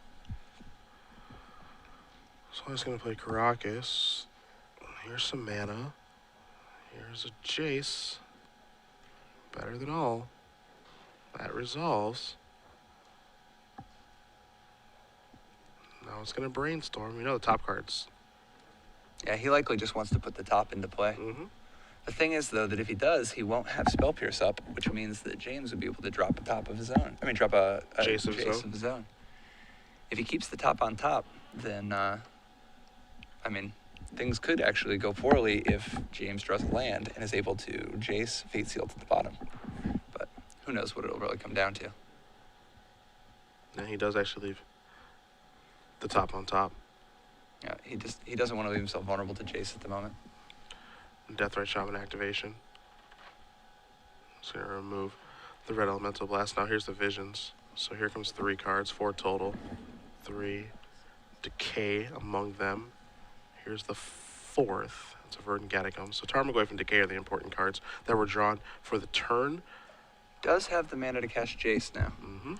So I was going to play Karakas. Here's some mana. Here's a Jace. Better than all. That resolves. Now it's going to brainstorm. The top cards. Yeah, he likely just wants to put the top into play. Mm-hmm. The thing is, though, that if he does, he won't have Spell Pierce up, which means that James would be able to drop a top of his own. Drop a Jace of his own. If he keeps the top on top, then, things could actually go poorly if James draws a land and is able to Jace Fate Seal to the bottom. But who knows what it'll really come down to. And he does actually leave the top on top. Yeah, he doesn't want to leave himself vulnerable to Jace at the moment. Deathrite Shaman activation. Just going to remove the red Elemental Blast. Now here's the Visions. So here comes 3 cards, 4 total. 3 Decay among them. Here's the 4th. It's a Verdant Catacomb. So Tarmogoyf and Decay are the important cards that were drawn for the turn. Does have the mana to cast Jace now. Mm-hmm.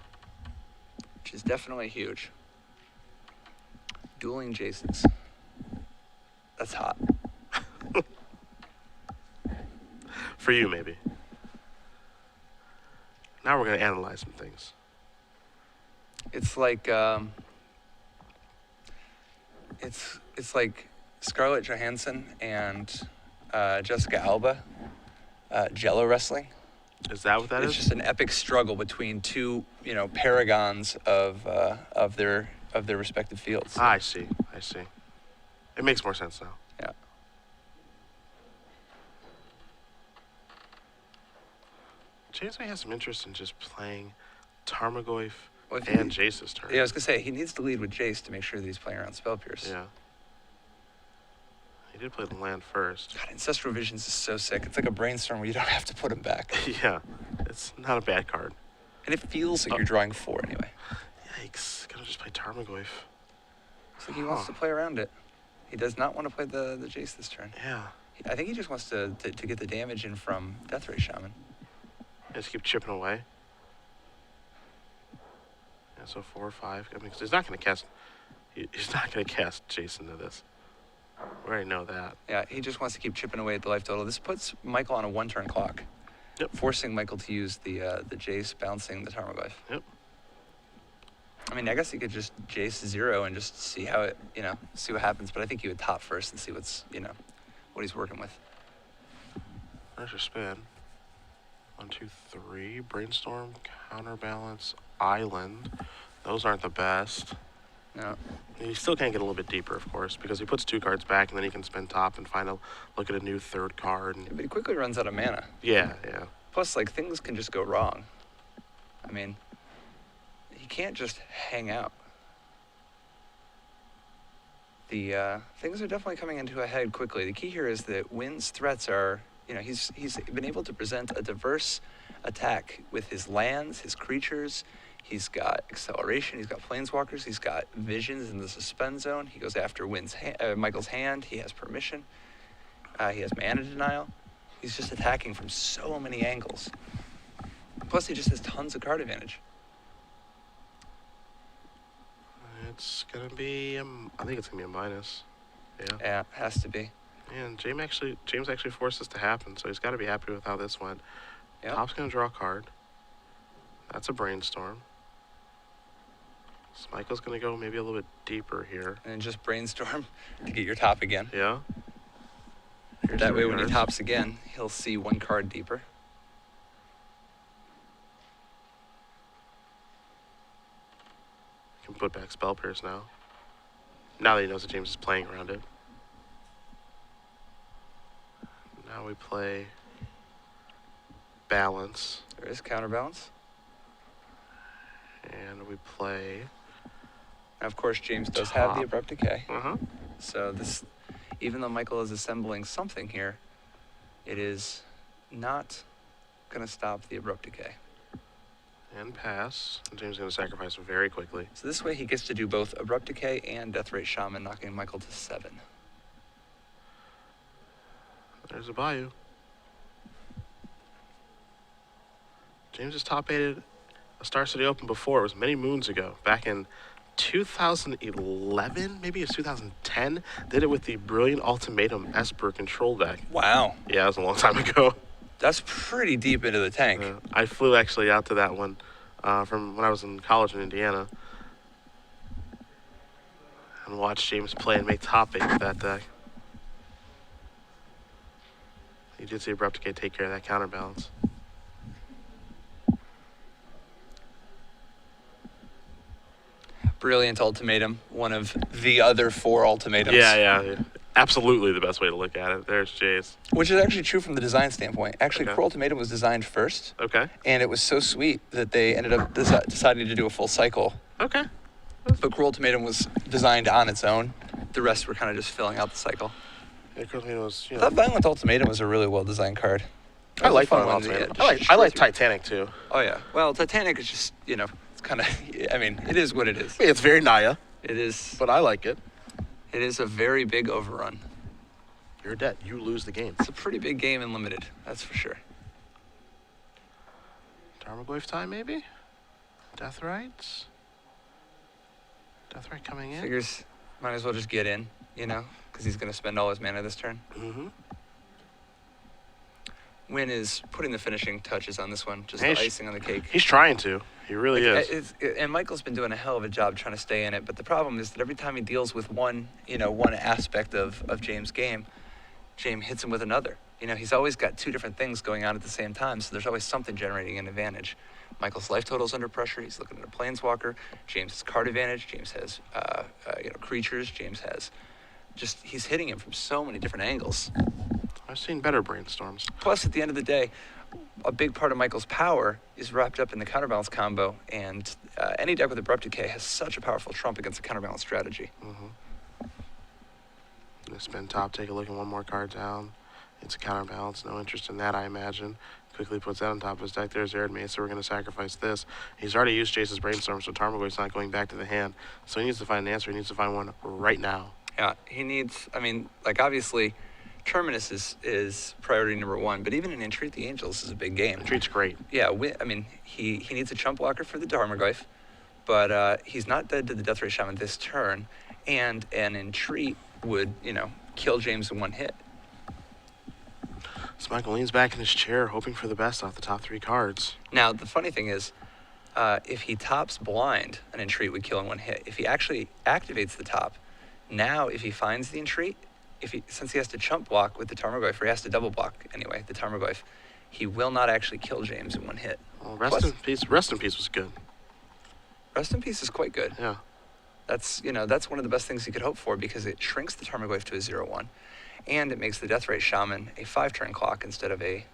Which is definitely huge. Dueling Jaces. That's hot. For you, maybe. Now we're going to analyze some things. It's like it's like Scarlett Johansson and Jessica Alba Jello wrestling. Is that what that is? It's just an epic struggle between 2, paragons of their respective fields. I see. It makes more sense now. Yeah. James may have some interest in just playing Tarmogoyf Well, and Jace's turn. Yeah, I was going to say, he needs to lead with Jace to make sure that he's playing around Spell Pierce. Yeah. He did play the land first. God, Ancestral Visions is so sick. It's like a brainstorm where you don't have to put him back. Yeah. It's not a bad card. And it feels like you're drawing 4 anyway. Yikes. Gotta just play Tarmogoyf. It's like he wants to play around it. He does not want to play the Jace this turn. Yeah. I think he just wants to get the damage in from Deathray Shaman. Just keep chipping away. Yeah, so 4 or 5. Because he's not going to cast... He's not going to cast Jace into this. We already know that. Yeah, he just wants to keep chipping away at the life total. This puts Michael on a 1-turn clock. Yep. Forcing Michael to use the Jace, bouncing the Tarmogoyf. Yep. I guess he could just Jace 0 and just see how it, see what happens. But I think he would top first and see what's, what he's working with. There's your spin. 1, 2, 3. Brainstorm, Counterbalance, Island. Those aren't the best. No. He still can't get a little bit deeper, of course, because he puts 2 cards back, and then he can spend top and look at a new 3rd card. And But he quickly runs out of mana. yeah. Plus, like, things can just go wrong. I mean, he can't just hang out. The things are definitely coming into a head quickly. The key here is that Nguyen's threats are, he's been able to present a diverse attack with his lands, his creatures. He's got acceleration. He's got planeswalkers. He's got visions in the suspend zone. He goes after Michael's hand. He has permission. He has mana denial. He's just attacking from so many angles. Plus, he just has tons of card advantage. It's going to be, I think it's going to be a minus. Yeah. Yeah, it has to be. And James actually forced this to happen, so he's got to be happy with how this went. Yep. Top's going to draw a card. That's a brainstorm. So Michael's going to go maybe a little bit deeper here. And then just brainstorm to get your top again. Yeah. Here's That 3 way, when he cards. tops again, he'll see 1 card deeper. Can put back Spell Pierce now. Now that he knows that James is playing around it. Now we play Balance. There is Counterbalance. And we play... And of course, James does have the Top. Abrupt Decay. Uh-huh. So this, even though Michael is assembling something here, it is not going to stop the Abrupt Decay. And pass. And James is going to sacrifice very quickly. So this way, he gets to do both Abrupt Decay and Deathrite Shaman, knocking Michael to 7. There's a Bayou. James has top 8'd a Star City Open before. It was many moons ago. Back in 2011, maybe it was 2010. Did it with the brilliant Ultimatum Esper control deck. Wow. Yeah, it was a long time ago. That's pretty deep into the tank. I flew actually out to that one from when I was in college in Indiana and watched James play and make top 8 with that deck. You did see Abrupt Decay take care of that counterbalance. Brilliant Ultimatum, one of the other 4 ultimatums. Yeah. Absolutely the best way to look at it. There's Jace. Which is actually true from the design standpoint. Actually, Okay. Core Ultimatum was designed first, Okay. and it was so sweet that they ended up deciding to do a full cycle. Okay. But Core Ultimatum was designed on its own. The rest were kind of just filling out the cycle. Yeah, of course, it was, I thought Violent Ultimatum was a really well-designed card. I like fun Final one, Ultimatum. yeah, just I like short through. Titanic too. Oh, yeah. Well, Titanic is just, it's kind of, I mean, it is what it is. It's very Naya, It is, but I like it. it is a very big overrun. You're dead. You lose the game. It's a pretty big game in Limited, that's for sure. Tarmogoyf time, maybe? Deathrite coming in. Figures might as well just get in, because he's going to spend all his mana this turn. Mm-hmm. Nguyen is putting the finishing touches on this one, just Hey, the icing on the cake. He's trying to. He really is. And Michael's been doing a hell of a job trying to stay in it, but the problem is that every time he deals with one aspect of James' game, James hits him with another. He's always got 2 different things going on at the same time, so there's always something generating an advantage. Michael's life total's under pressure. He's looking at a planeswalker. James has card advantage. James has creatures. James has he's hitting him from so many different angles. I've seen better brainstorms. Plus, at the end of the day, a big part of Michael's power is wrapped up in the counterbalance combo, and any deck with Abrupt Decay has such a powerful trump against the counterbalance strategy. Mm-hmm. Gonna spend top, take a look at 1 more card down. It's a counterbalance. No interest in that, I imagine. Quickly puts that on top of his deck. There's Arid Mace, so we're going to sacrifice this. He's already used Jace's Brainstorm, so Tarmogoyf's not going back to the hand. So he needs to find an answer. He needs to find one right now. Yeah, he needs, obviously, Terminus is priority number 1, but even in Entreat the Angels is a big game. Treat's great. Yeah, he needs a chump blocker for the Tarmogoyf, but he's not dead to the Deathrite Shaman this turn, and an Entreat would, kill James in 1 hit. So Michael leans back in his chair, hoping for the best off the top 3 cards. Now, the funny thing is, if he tops blind, an Entreat would kill in 1 hit. If he actually activates the top, now if he finds the Entreat, since he has to chump block with the Tarmogoyf, or he has to double block anyway, the Tarmogoyf, he will not actually kill James in one hit. Well, Rest in Peace was good. Rest in Peace is quite good. Yeah. That's one of the best things you could hope for because it shrinks the Tarmogoyf to a 0/1, and it makes the Deathrite Shaman a 5-turn clock instead of a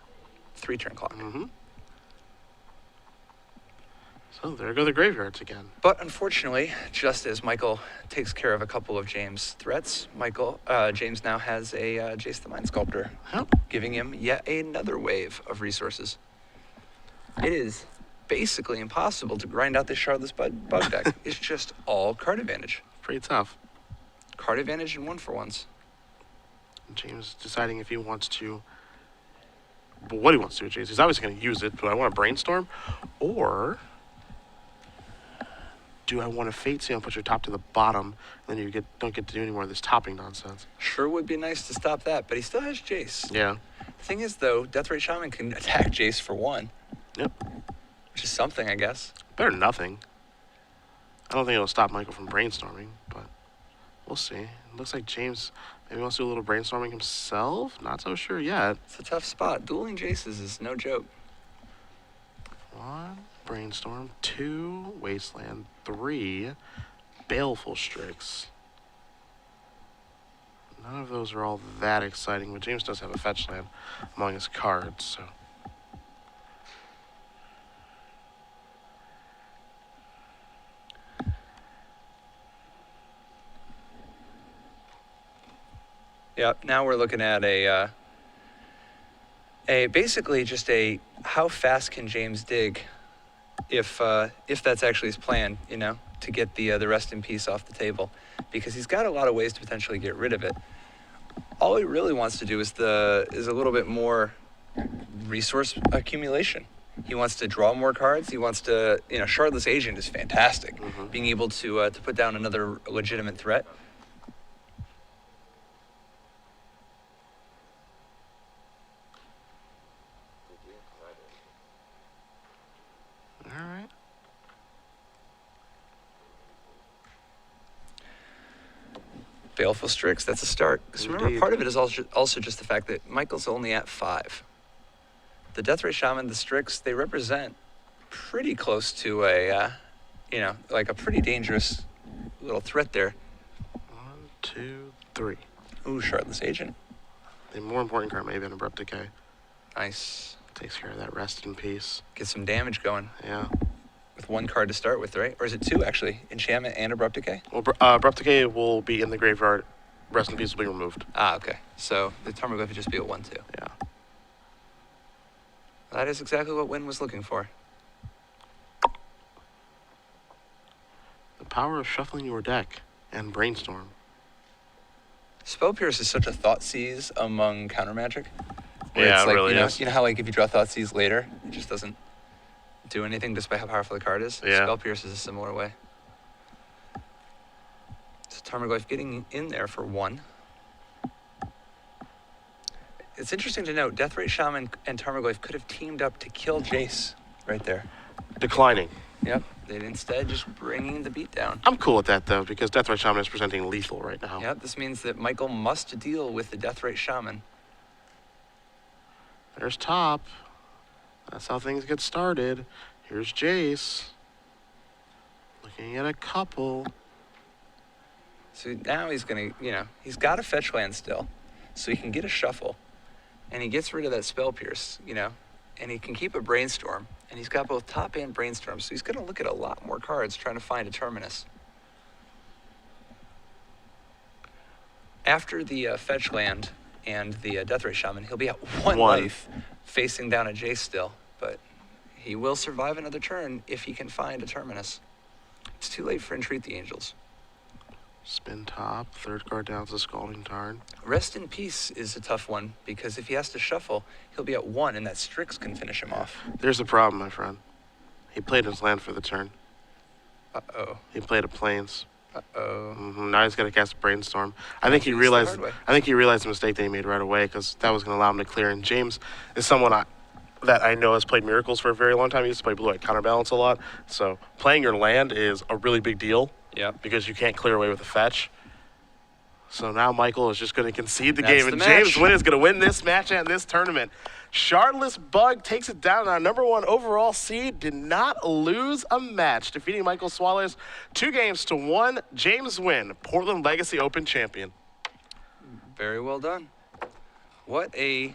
3-turn clock. Mm-hmm. So there go the graveyards again. But unfortunately, just as Michael takes care of a couple of James' threats, James now has a Jace the Mind Sculptor, giving him yet another wave of resources. It is basically impossible to grind out this Shardless Bug deck. It's just all card advantage. Pretty tough. Card advantage and 1-for-1s. James deciding if he wants to, what he wants to do with Jace. He's obviously going to use it. Do I want to brainstorm, or do I want to Fate Seal and put your top to the bottom, and then you don't get to do any more of this topping nonsense? Sure would be nice to stop that, but he still has Jace. Yeah. The thing is, though, Deathrite Shaman can attack Jace for 1. Yep. Which is something, I guess. Better than nothing. I don't think it'll stop Michael from brainstorming, but we'll see. It looks like James maybe wants to do a little brainstorming himself. Not so sure yet. It's a tough spot. Dueling Jaces is no joke. 1, Brainstorm. 2, Wasteland. 3, Baleful Strix. None of those are all that exciting, but James does have a fetch land among his cards, so. Yep. Now we're looking at a basically just a how fast can James dig, if that's actually his plan, to get the Rest in Peace off the table, because he's got a lot of ways to potentially get rid of it. All he really wants to do is a little bit more resource accumulation. He wants to draw more cards. He wants to, Shardless Agent is fantastic, being able to put down another legitimate threat. Baleful Strix, that's a start. Because remember, part of it is also just the fact that Michael's only at 5. The Deathrite Shaman, the Strix, they represent pretty close to a, like a pretty dangerous little threat there. 1, 2, 3. Ooh, Shardless Agent. The more important card may have been Abrupt Decay. Nice. Takes care of that Rest in Peace. Get some damage going. Yeah. With 1 card to start with, right? Or is it 2, actually? Enchantment and Abrupt Decay? Well, Abrupt Decay will be in the graveyard. Rest in Peace will be removed. Ah, okay. So the Tarmogoyf would just be a 1/2. Yeah. That is exactly what Nguyen was looking for. The power of shuffling your deck and brainstorm. Spell Pierce is such a thought seize among counter magic. Yeah, it's like, it really is. You know how like if you draw thought seize later, it just doesn't do anything despite how powerful the card is? Yeah. Spell Pierce is a similar way. So Tarmogoyf getting in there for 1. It's interesting to note, Deathrite Shaman and Tarmogoyf could have teamed up to kill Jace right there. Declining. Yep. They'd instead just bringing the beat down. I'm cool with that, though, because Deathrite Shaman is presenting lethal right now. Yep, this means that Michael must deal with the Deathrite Shaman. There's top. That's how things get started. Here's Jace. Looking at a couple. So now he's going to, he's got a fetch land still, so he can get a shuffle. And he gets rid of that Spell Pierce, and he can keep a Brainstorm. And he's got both top and Brainstorm, so he's going to look at a lot more cards trying to find a Terminus. After the fetch land and the Deathrite Shaman, he'll be at 1 life, facing down a Jace still. But he will survive another turn if he can find a Terminus. It's too late for Entreat the Angels. Spin top, 3rd card down to Scalding Tarn. Rest in Peace is a tough one, because if he has to shuffle, he'll be at 1, and that Strix can finish him off. There's the problem, my friend. He played his land for the turn. Uh-oh. He played a Plains. Uh-oh. Now he's got to cast a Brainstorm. I think he realized the mistake that he made right away, because that was going to allow him to clear. And James is someone that I know has played Miracles for a very long time. He used to play blue at Counterbalance a lot. So playing your land is a really big deal. Yeah. Because you can't clear away with a fetch. So now Michael is just going to concede the That's game, the and match. James Nguyen is going to win this match and this tournament. Shardless Bug takes it down. Our #1 overall seed did not lose a match, defeating Michael Swailes 2-1. James Nguyen, Portland Legacy Open champion. Very well done. What a